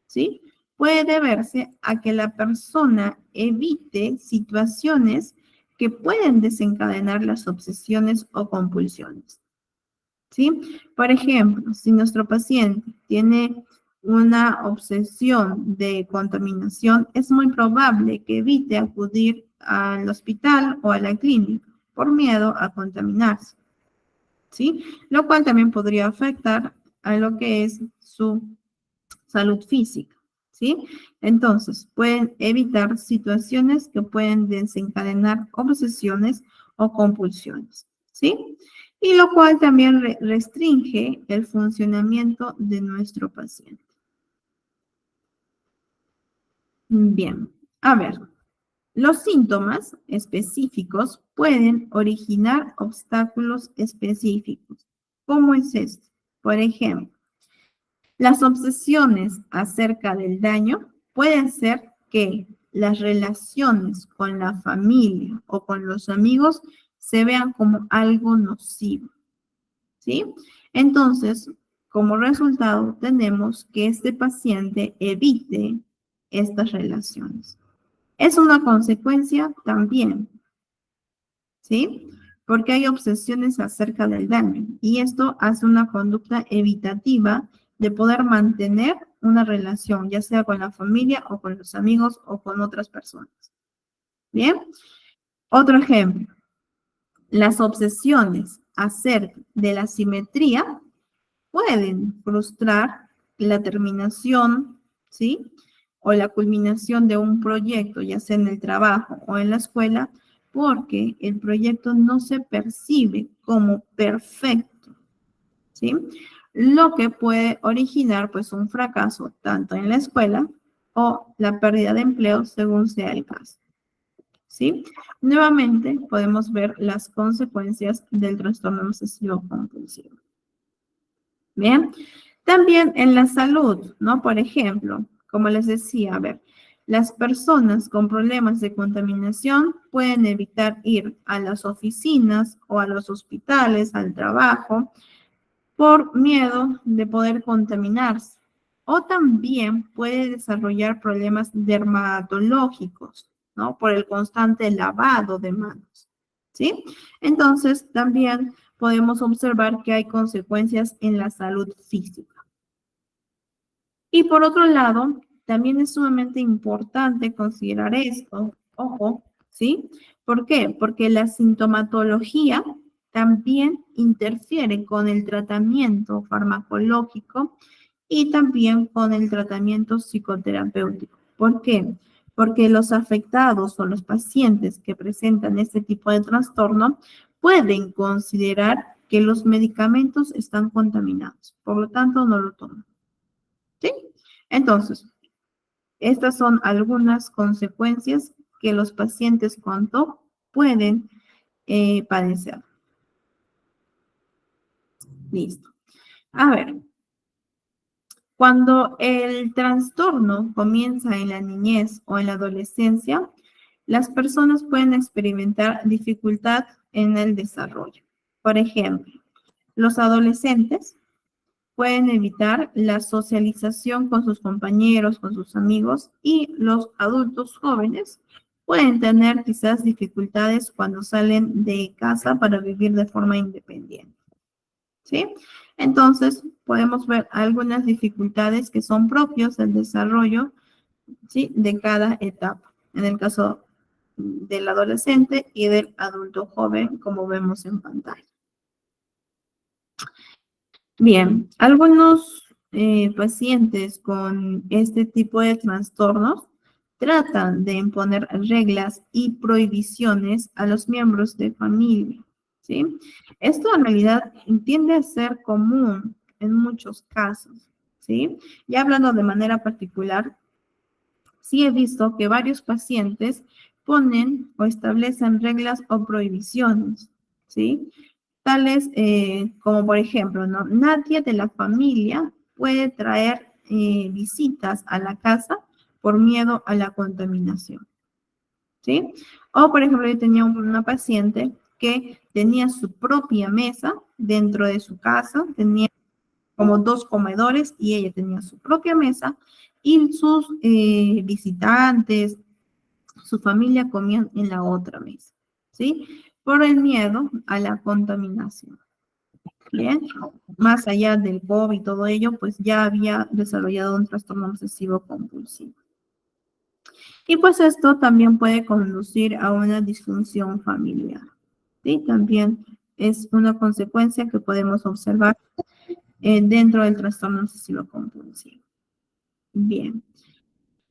¿sí? Puede deberse a que la persona evite situaciones que pueden desencadenar las obsesiones o compulsiones, ¿sí? Por ejemplo, si nuestro paciente tiene una obsesión de contaminación, es muy probable que evite acudir al hospital o a la clínica por miedo a contaminarse, ¿sí? Lo cual también podría afectar a lo que es su salud física, ¿sí? Entonces, pueden evitar situaciones que pueden desencadenar obsesiones o compulsiones, ¿sí? Y lo cual también restringe el funcionamiento de nuestro paciente. Bien, a ver, los síntomas específicos pueden originar obstáculos específicos. ¿Cómo es esto? Por ejemplo, las obsesiones acerca del daño pueden ser que las relaciones con la familia o con los amigos se vean como algo nocivo, ¿sí? Entonces, como resultado, tenemos que este paciente evite estas relaciones. Es una consecuencia también, ¿sí? Porque hay obsesiones acerca del daño y esto hace una conducta evitativa de poder mantener una relación, ya sea con la familia o con los amigos o con otras personas. Bien, otro ejemplo, las obsesiones acerca de la simetría pueden frustrar la terminación, ¿sí? O la culminación de un proyecto, ya sea en el trabajo o en la escuela, porque el proyecto no se percibe como perfecto, ¿sí? Lo que puede originar pues un fracaso tanto en la escuela o la pérdida de empleo según sea el caso, ¿sí? Nuevamente podemos ver las consecuencias del trastorno obsesivo compulsivo. Bien, también en la salud, ¿no? Por ejemplo, como les decía, a ver, las personas con problemas de contaminación pueden evitar ir a las oficinas o a los hospitales, al trabajo, por miedo de poder contaminarse. O también puede desarrollar problemas dermatológicos, ¿no? Por el constante lavado de manos, ¿sí? Entonces, también podemos observar que hay consecuencias en la salud física. Y por otro lado, también es sumamente importante considerar esto, ojo, ¿sí? ¿Por qué? Porque la sintomatología también interfiere con el tratamiento farmacológico y también con el tratamiento psicoterapéutico. ¿Por qué? Porque los afectados o los pacientes que presentan este tipo de trastorno pueden considerar que los medicamentos están contaminados, por lo tanto no lo toman. ¿Sí? Entonces, estas son algunas consecuencias que los pacientes con TOC pueden padecer. Listo. A ver, cuando el trastorno comienza en la niñez o en la adolescencia, las personas pueden experimentar dificultad en el desarrollo. Por ejemplo, los adolescentes pueden evitar la socialización con sus compañeros, con sus amigos, y los adultos jóvenes pueden tener quizás dificultades cuando salen de casa para vivir de forma independiente. ¿Sí? Entonces, podemos ver algunas dificultades que son propios del desarrollo, ¿sí? De cada etapa. En el caso del adolescente y del adulto joven, como vemos en pantalla. Bien, algunos pacientes con este tipo de trastornos tratan de imponer reglas y prohibiciones a los miembros de familia, ¿sí? Esto en realidad tiende a ser común en muchos casos, ¿sí? Ya hablando de manera particular, sí he visto que varios pacientes ponen o establecen reglas o prohibiciones, ¿sí? Tales como por ejemplo, ¿no? Nadie de la familia puede traer visitas a la casa por miedo a la contaminación, ¿sí? O por ejemplo, yo tenía una paciente que tenía su propia mesa dentro de su casa, tenía como 2 comedores y ella tenía su propia mesa y sus visitantes, su familia comían en la otra mesa, ¿sí? Por el miedo a la contaminación. Bien, más allá del COVID y todo ello, pues ya había desarrollado un trastorno obsesivo compulsivo. Y pues esto también puede conducir a una disfunción familiar. ¿Sí? También es una consecuencia que podemos observar dentro del trastorno obsesivo compulsivo. Bien.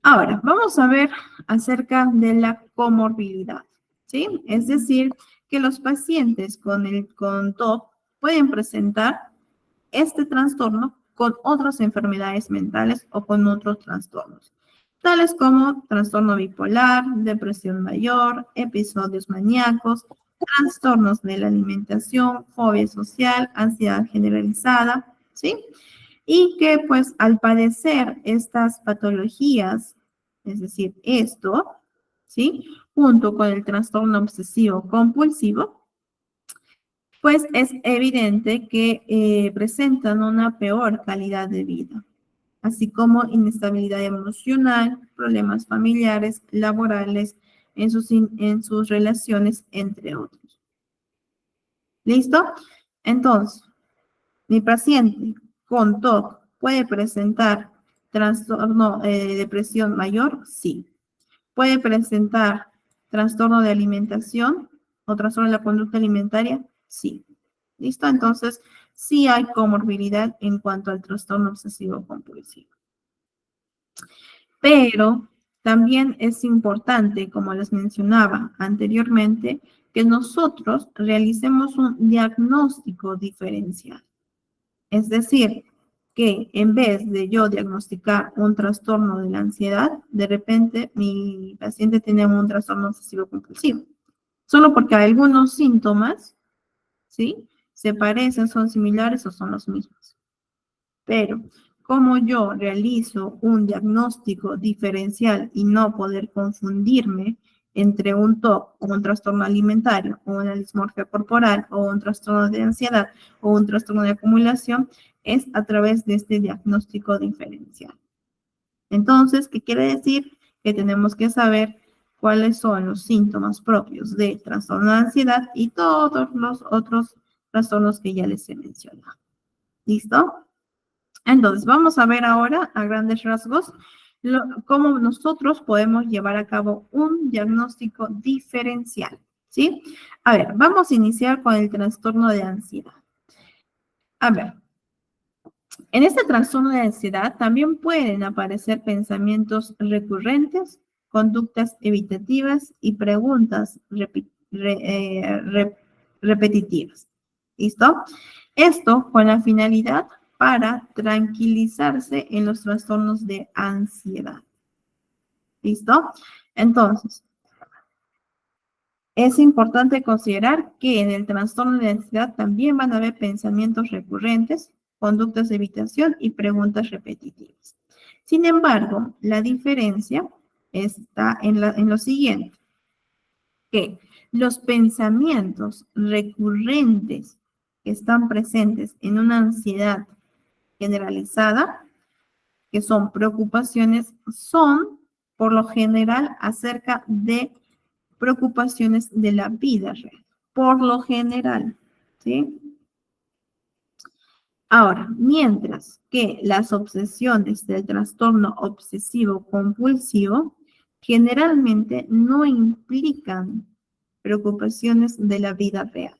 Ahora, vamos a ver acerca de la comorbilidad. ¿Sí? Es decir, que los pacientes con TOC pueden presentar este trastorno con otras enfermedades mentales o con otros trastornos, tales como trastorno bipolar, depresión mayor, episodios maníacos, trastornos de la alimentación, fobia social, ansiedad generalizada, ¿sí? Y que pues al padecer estas patologías, es decir, esto, ¿sí? Junto con el trastorno obsesivo compulsivo, pues es evidente que presentan una peor calidad de vida, así como inestabilidad emocional, problemas familiares, laborales, en sus relaciones, entre otros. ¿Listo? Entonces, mi paciente con TOC puede presentar trastorno de depresión mayor, sí. Puede presentar trastorno de alimentación o trastorno de la conducta alimentaria, sí. ¿Listo? Entonces, sí hay comorbilidad en cuanto al trastorno obsesivo compulsivo. Pero también es importante, como les mencionaba anteriormente, que nosotros realicemos un diagnóstico diferencial. Es decir, que en vez de yo diagnosticar un trastorno de la ansiedad, de repente mi paciente tiene un trastorno obsesivo compulsivo. Solo porque algunos síntomas, ¿sí? Se parecen, son similares o son los mismos. Pero como yo realizo un diagnóstico diferencial y no poder confundirme entre un TOC o un trastorno alimentario o una dismorfia corporal o un trastorno de ansiedad o un trastorno de acumulación, es a través de este diagnóstico diferencial. Entonces, ¿qué quiere decir? Que tenemos que saber cuáles son los síntomas propios de trastorno de ansiedad y todos los otros trastornos que ya les he mencionado. ¿Listo? Entonces, vamos a ver ahora a grandes rasgos cómo nosotros podemos llevar a cabo un diagnóstico diferencial, ¿sí? A ver, vamos a iniciar con el trastorno de ansiedad. A ver, en este trastorno de ansiedad también pueden aparecer pensamientos recurrentes, conductas evitativas y preguntas repetitivas. ¿Listo? Esto con la finalidad para tranquilizarse en los trastornos de ansiedad. ¿Listo? Entonces, es importante considerar que en el trastorno de ansiedad también van a haber pensamientos recurrentes, conductas de evitación y preguntas repetitivas. Sin embargo, la diferencia está en lo siguiente, que los pensamientos recurrentes que están presentes en una ansiedad generalizada, que son preocupaciones, son por lo general acerca de preocupaciones de la vida real, por lo general, ¿sí? Ahora, mientras que las obsesiones del trastorno obsesivo compulsivo generalmente no implican preocupaciones de la vida real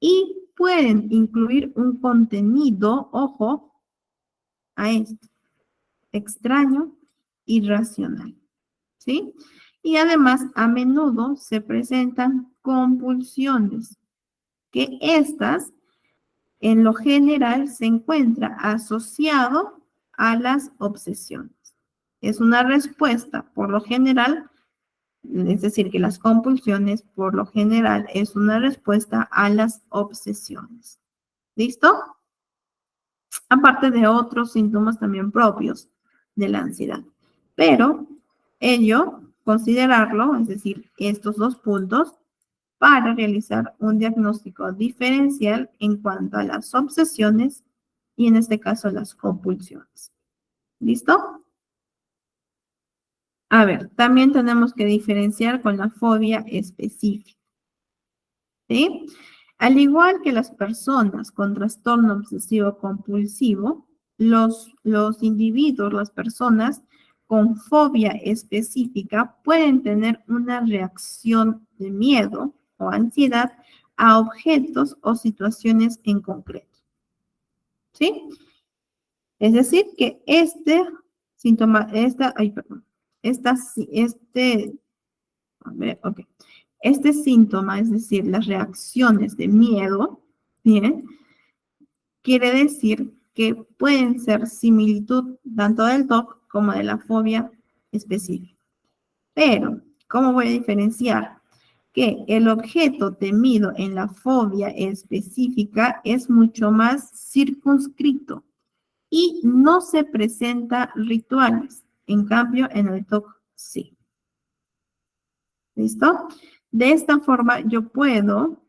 y pueden incluir un contenido, ojo, a esto, extraño, irracional, ¿sí? Y además, a menudo se presentan compulsiones, que estas, en lo general, se encuentra asociado a las obsesiones. Es una respuesta, por lo general, es decir, que las compulsiones, por lo general, es una respuesta a las obsesiones. ¿Listo? Aparte de otros síntomas también propios de la ansiedad. Pero ello, considerarlo, es decir, estos dos puntos, para realizar un diagnóstico diferencial en cuanto a las obsesiones y en este caso las compulsiones. ¿Listo? A ver, también tenemos que diferenciar con la fobia específica. ¿Sí? Al igual que las personas con trastorno obsesivo compulsivo, los individuos, las personas con fobia específica pueden tener una reacción de miedo o ansiedad a objetos o situaciones en concreto. ¿Sí? Es decir, que este síntoma, este síntoma, es decir, las reacciones de miedo, ¿bien? Quiere decir que pueden ser similitud tanto del TOC como de la fobia específica. Pero, ¿cómo voy a diferenciar? Que el objeto temido en la fobia específica es mucho más circunscrito y no se presenta rituales. En cambio, en el TOC sí. ¿Listo? De esta forma yo puedo,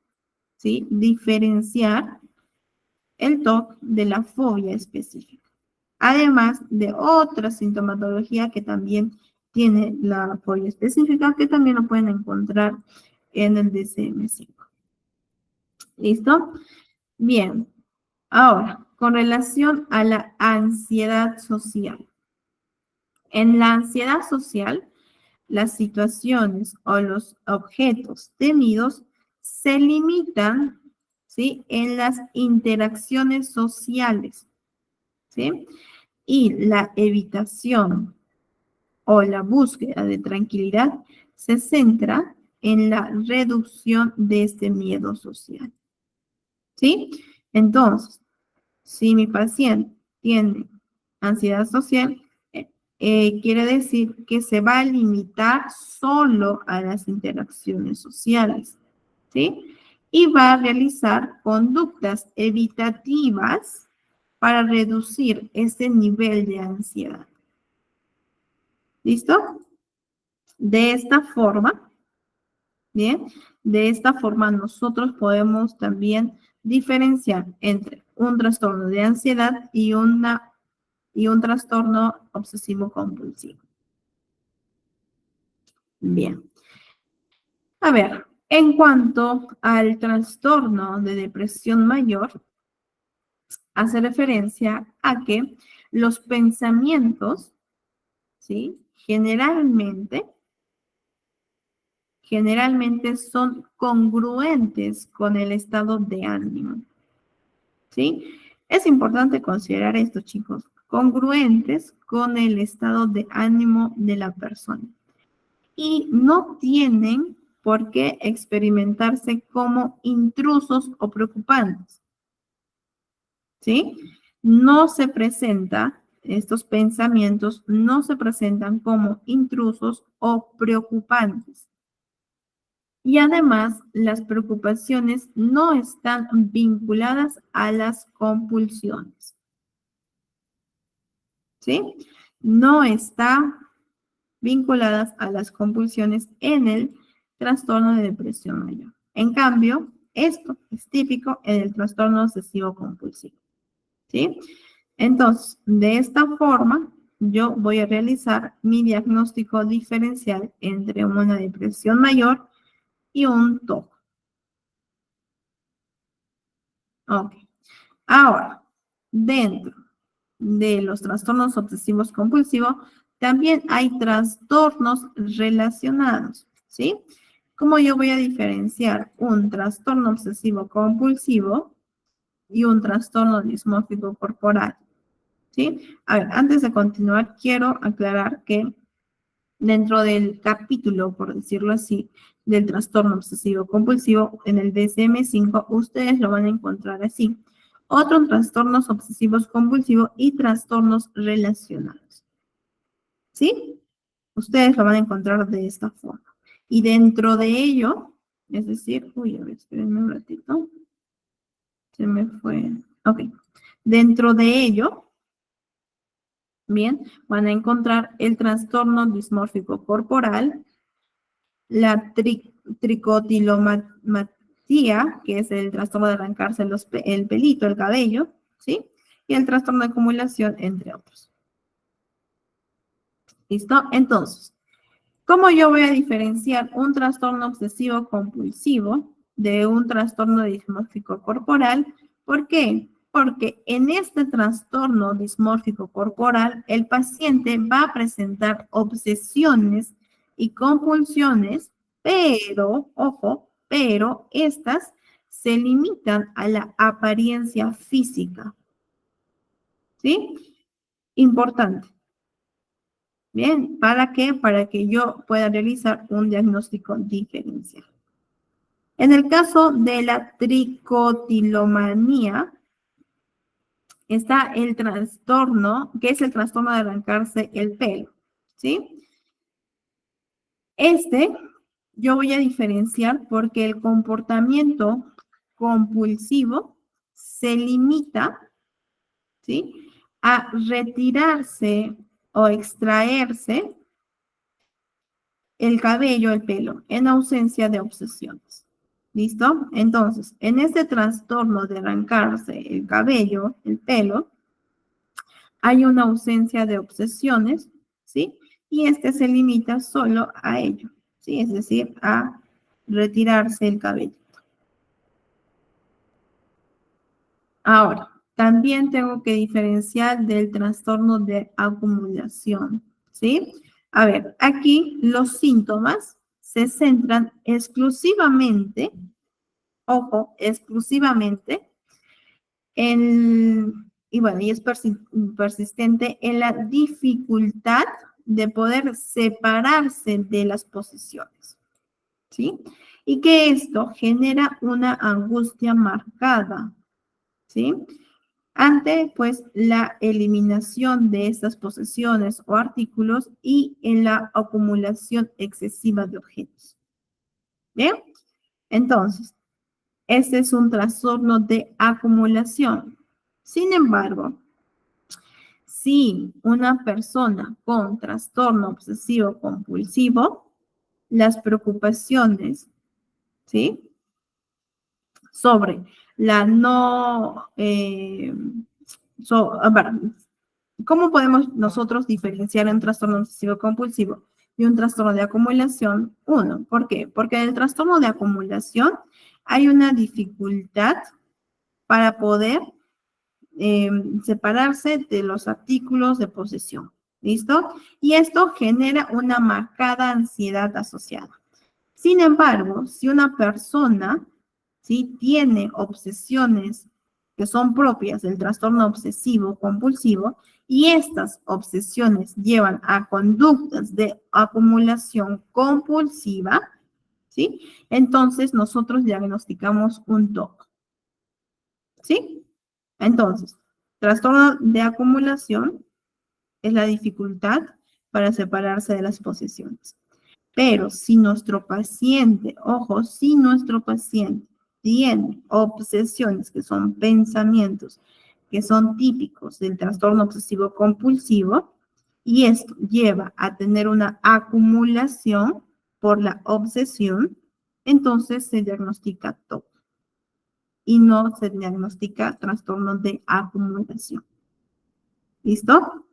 ¿sí?, diferenciar el TOC de la fobia específica. Además de otra sintomatología que también tiene la fobia específica, que también lo pueden encontrar en el DSM-5. ¿Listo? Bien. Ahora, con relación a la ansiedad social. En la ansiedad social, las situaciones o los objetos temidos se limitan, ¿sí?, en las interacciones sociales, ¿sí? Y la evitación o la búsqueda de tranquilidad se centra en la reducción de este miedo social, ¿sí? Entonces, si mi paciente tiene ansiedad social, quiere decir que se va a limitar solo a las interacciones sociales, ¿sí? Y va a realizar conductas evitativas, para reducir este nivel de ansiedad. ¿Listo? De esta forma, bien, de esta forma nosotros podemos también diferenciar entre un trastorno de ansiedad y un trastorno obsesivo compulsivo. Bien. A ver, en cuanto al trastorno de depresión mayor, hace referencia a que los pensamientos, ¿sí? Generalmente son congruentes con el estado de ánimo, ¿sí? Es importante considerar esto, chicos, congruentes con el estado de ánimo de la persona. Y no tienen por qué experimentarse como intrusos o preocupantes, ¿sí? No se presenta, estos pensamientos no se presentan como intrusos o preocupantes. Y además, las preocupaciones no están vinculadas a las compulsiones, ¿sí? No está vinculadas a las compulsiones en el trastorno de depresión mayor. En cambio, esto es típico en el trastorno obsesivo compulsivo, ¿sí? Entonces, de esta forma, yo voy a realizar mi diagnóstico diferencial entre una depresión mayor y un TOC. Ok. Ahora, dentro de los trastornos obsesivos compulsivos, también hay trastornos relacionados, ¿sí? ¿Cómo yo voy a diferenciar un trastorno obsesivo compulsivo y un trastorno dismórfico corporal? ¿Sí? A ver, antes de continuar, quiero aclarar que dentro del capítulo, por decirlo así, del trastorno obsesivo compulsivo, en el DSM-5, ustedes lo van a encontrar así. Otros trastornos obsesivos compulsivos y trastornos relacionados. ¿Sí? Ustedes lo van a encontrar de esta forma. Y dentro de ello, es decir, uy, a ver, espérenme un ratito. Se me fue. Ok. Dentro de ello, bien, van a encontrar el trastorno dismórfico corporal, la tricotilomatía, que es el trastorno de arrancarse el pelito, el cabello, ¿sí? Y el trastorno de acumulación, entre otros. ¿Listo? Entonces, ¿cómo yo voy a diferenciar un trastorno obsesivo compulsivo de un trastorno dismórfico corporal? ¿Por qué? Porque en este trastorno dismórfico corporal, el paciente va a presentar obsesiones y compulsiones, pero, ojo, pero estas se limitan a la apariencia física. ¿Sí? Importante. Bien, ¿para qué? Para que yo pueda realizar un diagnóstico diferencial. En el caso de la tricotilomanía, está el trastorno, que es el trastorno de arrancarse el pelo, ¿sí? Yo voy a diferenciar porque el comportamiento compulsivo se limita, ¿sí? A retirarse o extraerse el cabello, el pelo, en ausencia de obsesiones. ¿Listo? Entonces, en este trastorno de arrancarse el cabello, el pelo, hay una ausencia de obsesiones, ¿sí? Y este se limita solo a ello, ¿sí? Es decir, a retirarse el cabello. Ahora, también tengo que diferenciar del trastorno de acumulación, ¿sí? A ver, aquí los síntomas se centran exclusivamente, ojo, exclusivamente y bueno, y es persistente en la dificultad de poder separarse de las posiciones, ¿sí? Y que esto genera una angustia marcada, ¿sí? Ante, pues, la eliminación de estas posesiones o artículos y en la acumulación excesiva de objetos. ¿Bien? Entonces, este es un trastorno de acumulación, Sin embargo, si una persona con trastorno obsesivo compulsivo, las preocupaciones, ¿sí? Sobre la no, a ver, ¿cómo podemos nosotros diferenciar un trastorno obsesivo compulsivo y un trastorno de acumulación? Uno, ¿por qué? Porque en el trastorno de acumulación hay una dificultad para poder separarse de los artículos de posesión. ¿Listo? Y esto genera una marcada ansiedad asociada. Sin embargo, si una persona, ¿sí?, tiene obsesiones que son propias del trastorno obsesivo compulsivo y estas obsesiones llevan a conductas de acumulación compulsiva, ¿sí? Entonces nosotros diagnosticamos un TOC, ¿sí? Entonces, trastorno de acumulación es la dificultad para separarse de las posesiones. Pero si nuestro paciente, ojo, si nuestro paciente tiene obsesiones que son pensamientos que son típicos del trastorno obsesivo compulsivo y esto lleva a tener una acumulación por la obsesión, entonces se diagnostica TOC y no se diagnostica trastorno de acumulación. ¿Listo?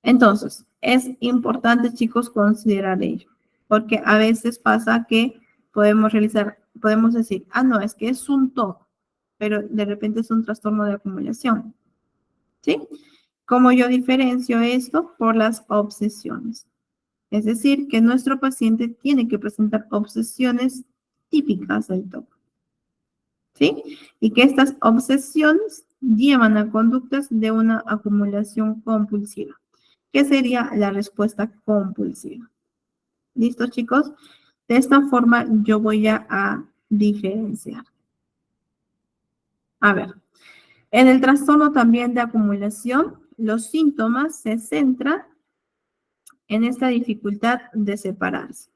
Entonces, es importante, chicos, considerar ello, porque a veces pasa que podemos decir, ah, no, es que es un TOC, pero de repente es un trastorno de acumulación, ¿sí? ¿Cómo yo diferencio esto? Por las obsesiones. Es decir, que nuestro paciente tiene que presentar obsesiones típicas del TOC, ¿sí? Y que estas obsesiones llevan a conductas de una acumulación compulsiva, que sería la respuesta compulsiva. ¿Listo, chicos? De esta forma yo voy a diferenciar. A ver, en el trastorno también de acumulación, los síntomas se centran en esta dificultad de separarse.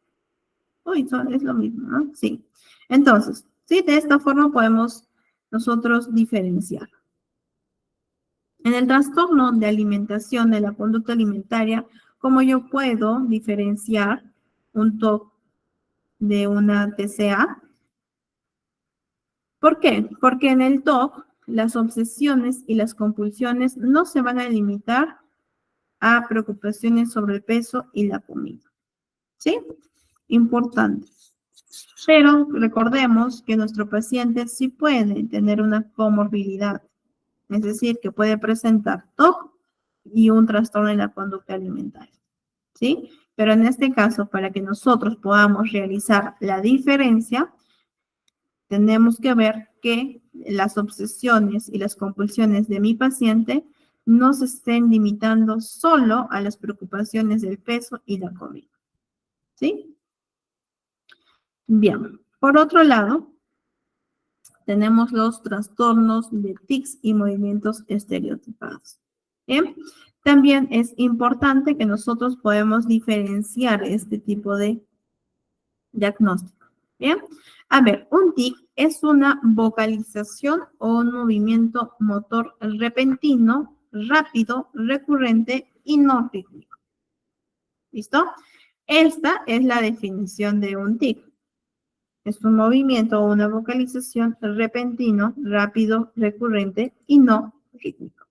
Uy, es lo mismo, ¿no? Sí. Entonces, sí, de esta forma podemos nosotros diferenciar. En el trastorno de alimentación de la conducta alimentaria, ¿cómo yo puedo diferenciar un TOC de una TCA? ¿Por qué? Porque en el TOC las obsesiones y las compulsiones no se van a limitar a preocupaciones sobre el peso y la comida. ¿Sí? Importante. Pero recordemos que nuestro paciente sí puede tener una comorbilidad, es decir, que puede presentar TOC y un trastorno en la conducta alimentaria, ¿sí? Pero en este caso, para que nosotros podamos realizar la diferencia, tenemos que ver que las obsesiones y las compulsiones de mi paciente no se estén limitando solo a las preocupaciones del peso y la comida, ¿sí? Bien, por otro lado, tenemos los trastornos de tics y movimientos estereotipados. Bien, también es importante que nosotros podamos diferenciar este tipo de diagnóstico. Bien, a ver, un tic es una vocalización o un movimiento motor repentino, rápido, recurrente y no rítmico. ¿Listo? Esta es la definición de un tic. Es un movimiento o una vocalización repentino, rápido, recurrente y no rítmico.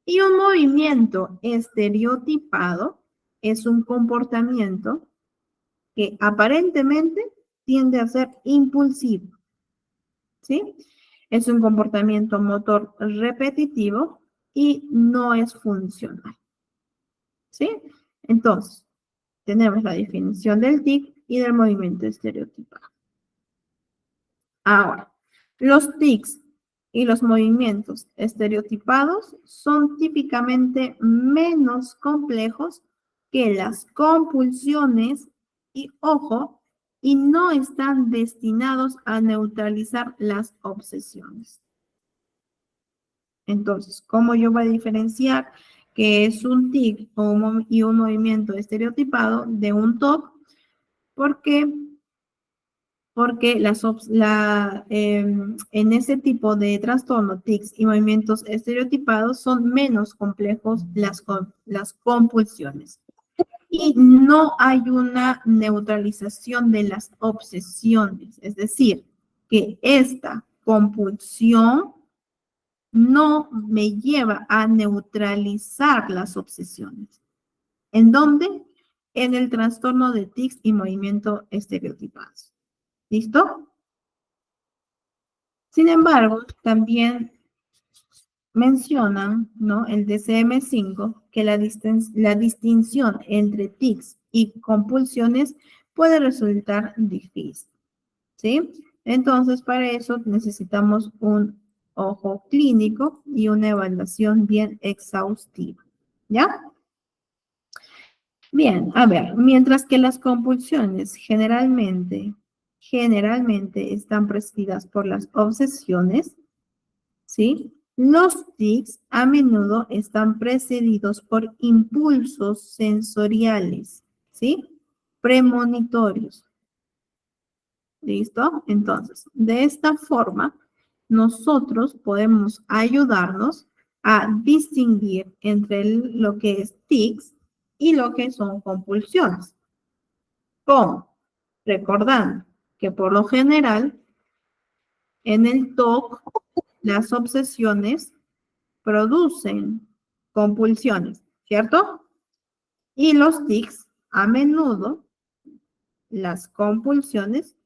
Y un movimiento estereotipado es un comportamiento que aparentemente tiende a ser impulsivo, ¿sí? Es un comportamiento motor repetitivo y no es funcional, ¿sí? Entonces, tenemos la definición del tic y del movimiento estereotipado. Ahora, los tics y los movimientos estereotipados son típicamente menos complejos que las compulsiones y, ojo, y no están destinados a neutralizar las obsesiones. Entonces, ¿cómo yo voy a diferenciar qué es un tic y un movimiento estereotipado de un TOC? Porque porque en ese tipo de trastorno, tics y movimientos estereotipados son menos complejos las compulsiones. Y no hay una neutralización de las obsesiones, es decir, que esta compulsión no me lleva a neutralizar las obsesiones. ¿En dónde? En el trastorno de tics y movimiento estereotipados. ¿Listo? Sin embargo, también mencionan, ¿no? El DCM5, que la distinción entre tics y compulsiones puede resultar difícil, ¿sí? Entonces, para eso necesitamos un ojo clínico y una evaluación bien exhaustiva, ¿ya? Bien, a ver, mientras que las compulsiones generalmente están presididas por las obsesiones, ¿sí? Los tics a menudo están precedidos por impulsos sensoriales, ¿sí? Premonitorios. ¿Listo? Entonces, de esta forma, nosotros podemos ayudarnos a distinguir entre lo que es tics y lo que son compulsiones. ¿Cómo? Recordando que por lo general, en el TOC, las obsesiones producen compulsiones, ¿cierto? Y los tics, a menudo, las compulsiones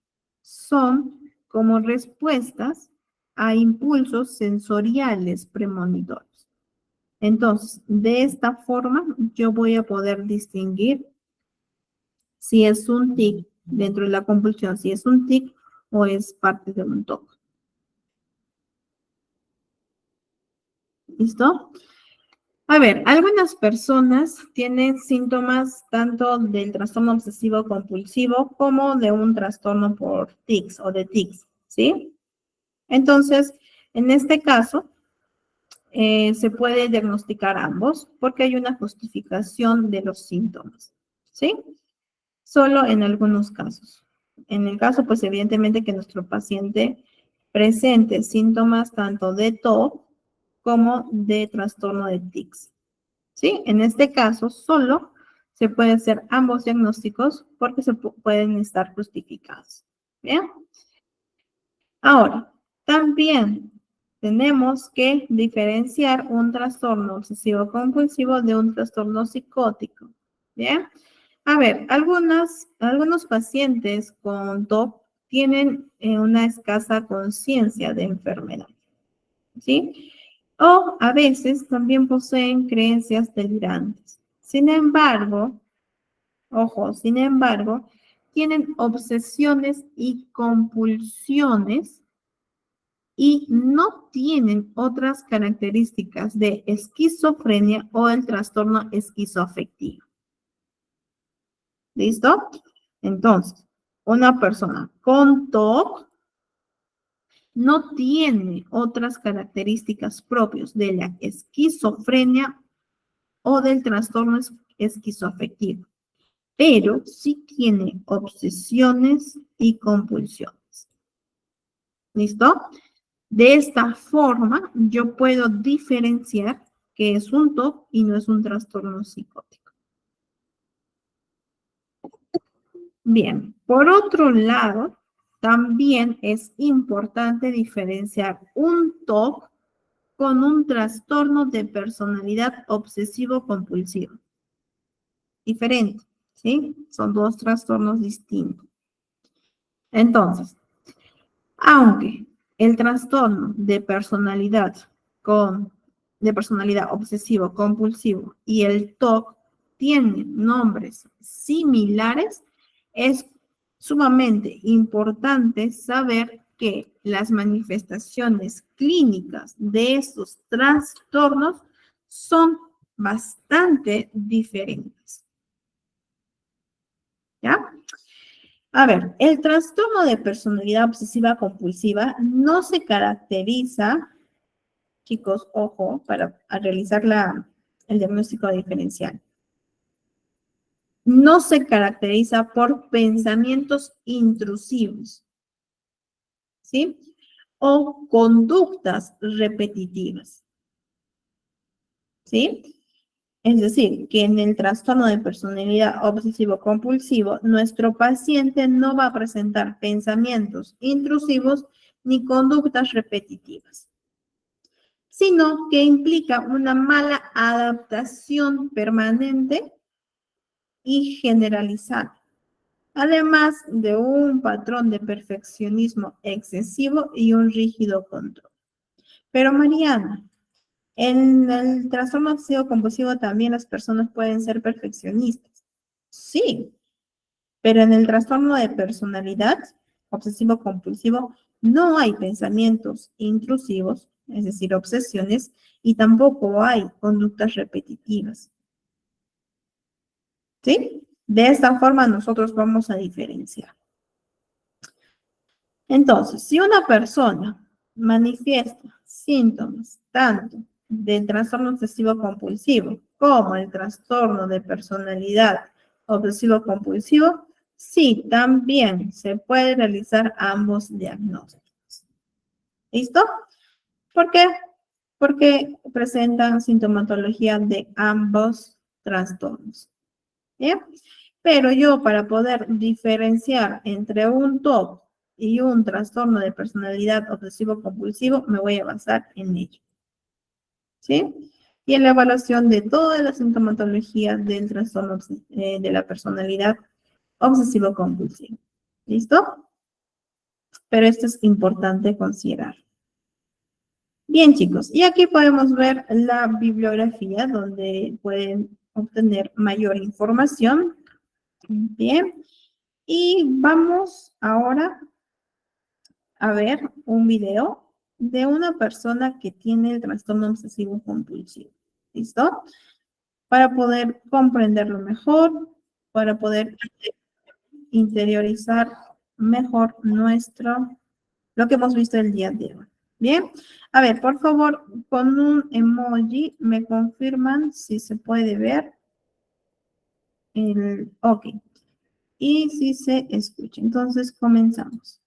son como respuestas a impulsos sensoriales premonitorios. Entonces, de esta forma, yo voy a poder distinguir si es un tic dentro de la compulsión, si es un tic o es parte de un TOC. ¿Listo? A ver, algunas personas tienen síntomas tanto del trastorno obsesivo compulsivo como de un trastorno por tics o de tics, ¿sí? Entonces, en este caso, se puede diagnosticar ambos porque hay una justificación de los síntomas, ¿sí? Solo en algunos casos. En el caso, pues evidentemente que nuestro paciente presente síntomas tanto de TOC como de trastorno de tics. ¿Sí? En este caso, solo se pueden hacer ambos diagnósticos porque se pueden estar justificados. ¿Bien? Ahora, también tenemos que diferenciar un trastorno obsesivo compulsivo de un trastorno psicótico. ¿Bien? A ver, algunos pacientes con TOC tienen una escasa conciencia de enfermedad. ¿Sí? O a veces también poseen creencias delirantes. Sin embargo, ojo, sin embargo, tienen obsesiones y compulsiones y no tienen otras características de esquizofrenia o el trastorno esquizoafectivo. ¿Listo? Entonces, una persona con TOC no tiene otras características propias de la esquizofrenia o del trastorno esquizoafectivo, pero sí tiene obsesiones y compulsiones. ¿Listo? De esta forma, yo puedo diferenciar que es un TOC y no es un trastorno psicótico. Bien, por otro lado, también es importante diferenciar un TOC con un trastorno de personalidad obsesivo-compulsivo. Diferente, ¿sí? Son dos trastornos distintos. Entonces, aunque el trastorno de personalidad obsesivo-compulsivo y el TOC tienen nombres similares, es sumamente importante saber que las manifestaciones clínicas de estos trastornos son bastante diferentes. ¿Ya? A ver, el trastorno de personalidad obsesiva compulsiva no se caracteriza, chicos, ojo, para realizar el diagnóstico diferencial. No se caracteriza por pensamientos intrusivos, ¿sí? O conductas repetitivas, ¿sí? Es decir, que en el trastorno de personalidad obsesivo-compulsivo, nuestro paciente no va a presentar pensamientos intrusivos ni conductas repetitivas, sino que implica una mala adaptación permanente y generalizada, además de un patrón de perfeccionismo excesivo y un rígido control. Pero Mariana, en el trastorno obsesivo compulsivo también las personas pueden ser perfeccionistas. Sí, pero en el trastorno de personalidad obsesivo compulsivo no hay pensamientos intrusivos, es decir, obsesiones, y tampoco hay conductas repetitivas. ¿Sí? De esta forma nosotros vamos a diferenciar. Entonces, si una persona manifiesta síntomas tanto del trastorno obsesivo compulsivo como el trastorno de personalidad obsesivo compulsivo, sí, también se puede realizar ambos diagnósticos. ¿Listo? ¿Por qué? Porque presentan sintomatología de ambos trastornos. ¿Bien? Pero yo para poder diferenciar entre un TOC y un trastorno de personalidad obsesivo-compulsivo, me voy a basar en ello. ¿Sí? Y en la evaluación de toda la sintomatología del trastorno de la personalidad obsesivo-compulsivo. ¿Listo? Pero esto es importante considerar. Bien, chicos, y aquí podemos ver la bibliografía donde pueden obtener mayor información. Bien, y vamos ahora a ver un video de una persona que tiene el trastorno obsesivo compulsivo. ¿Listo? Para poder comprenderlo mejor, para poder interiorizar mejor lo que hemos visto el día de hoy. Bien, a ver, por favor, con un emoji me confirman si se puede ver el, ok, y si se escucha. Entonces, comenzamos.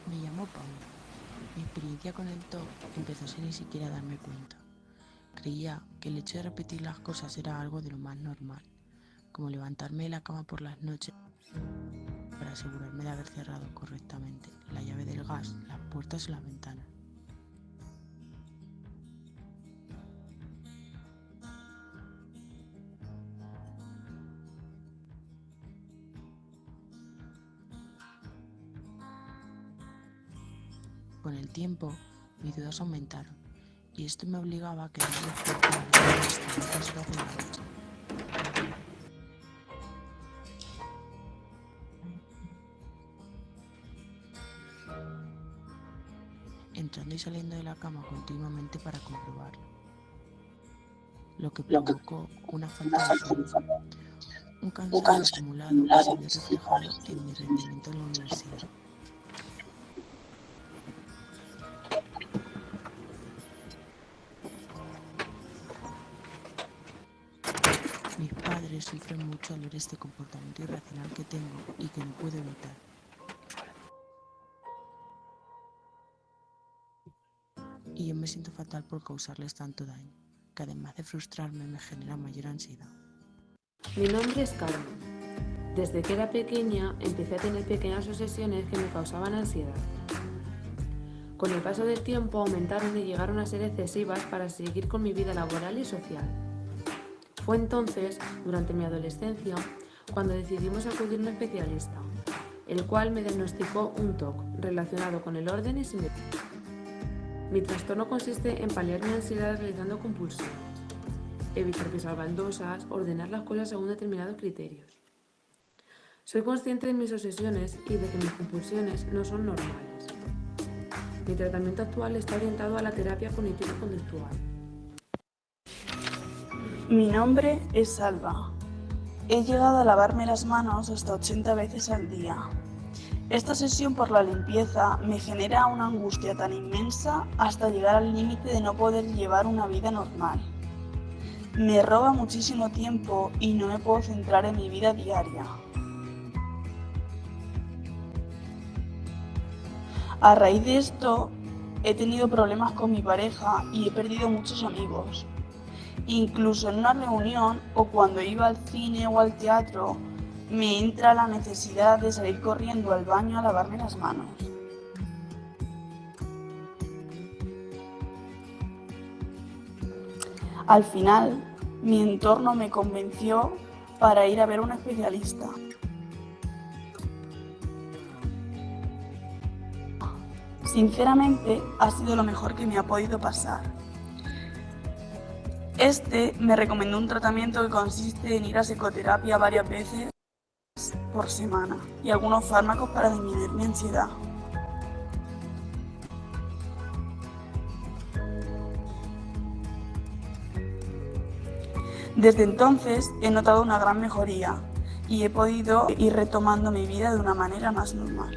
Me llamo Paula. Mi experiencia con el TOC empezó sin ni siquiera darme cuenta. Creía que el hecho de repetir las cosas era algo de lo más normal, como levantarme de la cama por las noches para asegurarme de haber cerrado correctamente la llave del gas, las puertas y las ventanas. Con el tiempo, mis dudas aumentaron, y esto me obligaba a quedarme despierta hasta altas horas de la noche. Entrando y saliendo de la cama continuamente para comprobarlo, lo que provocó una falta de sueño, un cansancio acumulado que se vio reflejado en mi rendimiento en la universidad. Mis padres sufren mucho al ver este comportamiento irracional que tengo y que no puedo evitar. Y yo me siento fatal por causarles tanto daño, que además de frustrarme me genera mayor ansiedad. Mi nombre es Carmen. Desde que era pequeña empecé a tener pequeñas obsesiones que me causaban ansiedad. Con el paso del tiempo aumentaron y llegaron a ser excesivas para seguir con mi vida laboral y social. Fue entonces, durante mi adolescencia, cuando decidimos acudir a un especialista, el cual me diagnosticó un TOC relacionado con el orden y simetría. Mi trastorno consiste en paliar mi ansiedad realizando compulsiones, evitar pisar baldosas, ordenar las cosas según determinados criterios. Soy consciente de mis obsesiones y de que mis compulsiones no son normales. Mi tratamiento actual está orientado a la terapia cognitivo-conductual. Mi nombre es Salva. He llegado a lavarme las manos hasta 80 veces al día. Esta sesión por la limpieza me genera una angustia tan inmensa hasta llegar al límite de no poder llevar una vida normal. Me roba muchísimo tiempo y no me puedo centrar en mi vida diaria. A raíz de esto, he tenido problemas con mi pareja y he perdido muchos amigos. Incluso en una reunión o cuando iba al cine o al teatro, me entra la necesidad de salir corriendo al baño a lavarme las manos. Al final, mi entorno me convenció para ir a ver a un especialista. Sinceramente, ha sido lo mejor que me ha podido pasar. Este me recomendó un tratamiento que consiste en ir a psicoterapia varias veces por semana y algunos fármacos para disminuir mi ansiedad. Desde entonces he notado una gran mejoría y he podido ir retomando mi vida de una manera más normal.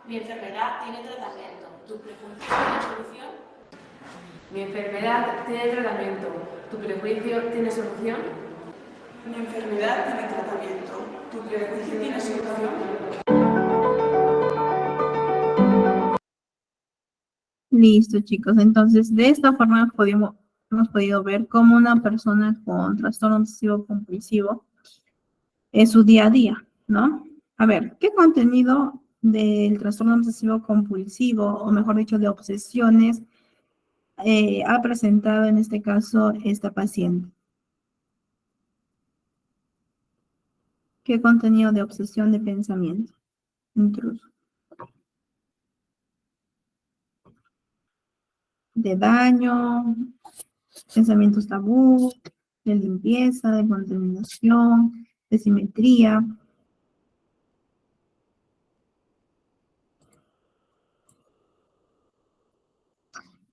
Mi enfermedad tiene tratamiento. ¿Tu prejuicio tiene solución? Mi enfermedad tiene tratamiento. ¿Tu prejuicio tiene solución? Mi enfermedad tiene tratamiento. ¿Tu prejuicio tiene solución? Listo, chicos. Entonces, de esta forma hemos podido ver cómo una persona con trastorno obsesivo compulsivo es su día a día, ¿no? A ver, ¿qué contenido del trastorno obsesivo compulsivo, o mejor dicho, de obsesiones, ha presentado en este caso esta paciente? ¿Qué contenido de obsesión de pensamiento intruso? De daño, pensamientos tabú, de limpieza, de contaminación, de simetría.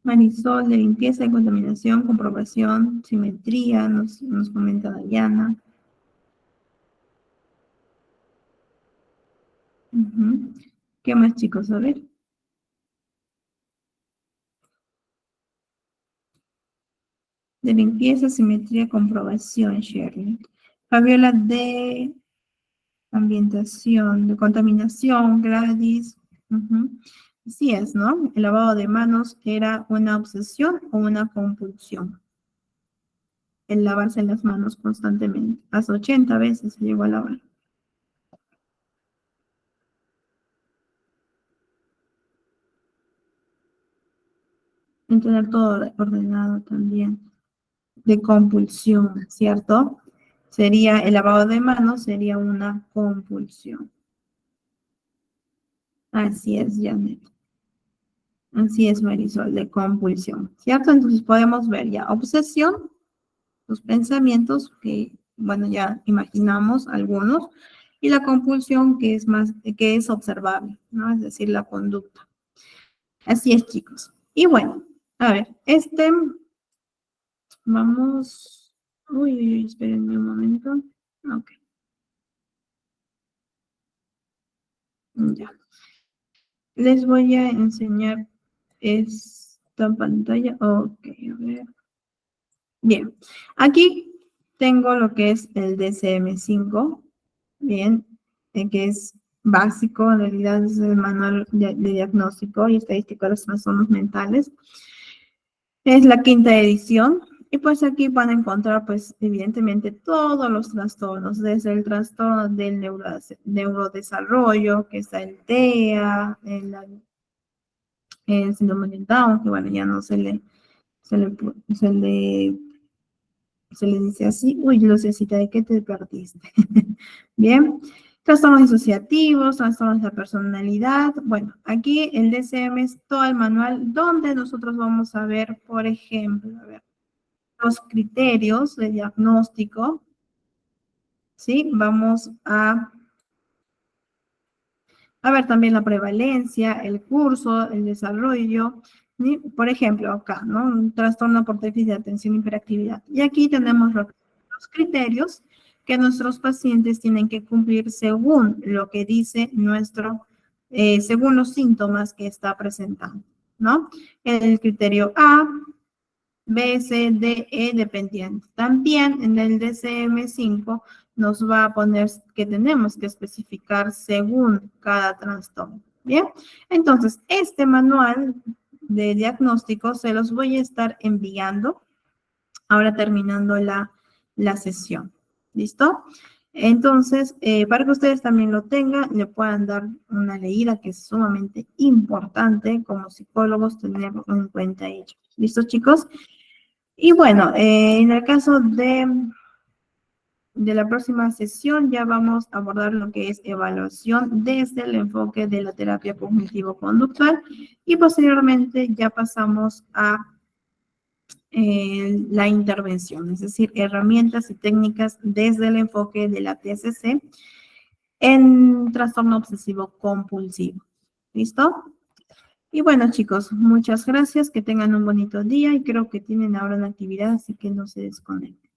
Marisol, de limpieza, de contaminación, comprobación, simetría, nos comenta Dayana. ¿Qué más, chicos? A ver. De limpieza, simetría, comprobación, Shirley. Fabiola, de ambientación, de contaminación, Gladys. Así es, ¿no? El lavado de manos era una obsesión o una compulsión. El lavarse las manos constantemente. Hasta 80 veces se llegó a lavar. En tener todo ordenado también. De compulsión, ¿cierto? Sería el lavado de manos, sería una compulsión. Así es, Janet. Así es, Marisol, de compulsión, ¿cierto? Entonces podemos ver ya obsesión, los pensamientos que, bueno, ya imaginamos algunos, y la compulsión que es más, que es observable, ¿no? Es decir, la conducta. Así es, chicos. Y bueno, a ver, vamos, uy, espérenme un momento. Ok. Ya. Les voy a enseñar esta pantalla. Ok, a ver. Bien. Aquí tengo lo que es el DSM-5. Bien. Que es básico, en realidad es el manual de diagnóstico y estadístico de los trastornos mentales. Es la 5ª edición. Y pues aquí van a encontrar, pues, evidentemente todos los trastornos, desde el trastorno del neurodesarrollo, que está el TEA, el síndrome de Down, que bueno, ya no se le dice así. Uy, Lucecita, ¿de qué te perdiste? Bien. Trastornos disociativos, trastornos de la personalidad. Bueno, aquí el DSM es todo el manual donde nosotros vamos a ver, por ejemplo, a ver, los criterios de diagnóstico, ¿sí? Vamos a ver también la prevalencia, el curso, el desarrollo, ¿sí? Por ejemplo, acá, ¿no? Un trastorno por déficit de atención e hiperactividad. Y aquí tenemos los criterios que nuestros pacientes tienen que cumplir según lo que dice según los síntomas que está presentando, ¿no? El criterio A, B, C, D, E, dependiente. También en el DSM-5 nos va a poner que tenemos que especificar según cada trastorno. Bien, entonces este manual de diagnóstico se los voy a estar enviando ahora terminando la sesión. ¿Listo? Entonces, para que ustedes también lo tengan, le puedan dar una leída que es sumamente importante como psicólogos tener en cuenta ello. ¿Listo, chicos? Y bueno, en el caso de la próxima sesión ya vamos a abordar lo que es evaluación desde el enfoque de la terapia cognitivo-conductual y posteriormente ya pasamos a la intervención, es decir, herramientas y técnicas desde el enfoque de la TCC en trastorno obsesivo compulsivo. ¿Listo? Y bueno, chicos, muchas gracias, que tengan un bonito día y creo que tienen ahora una actividad, así que no se desconecten.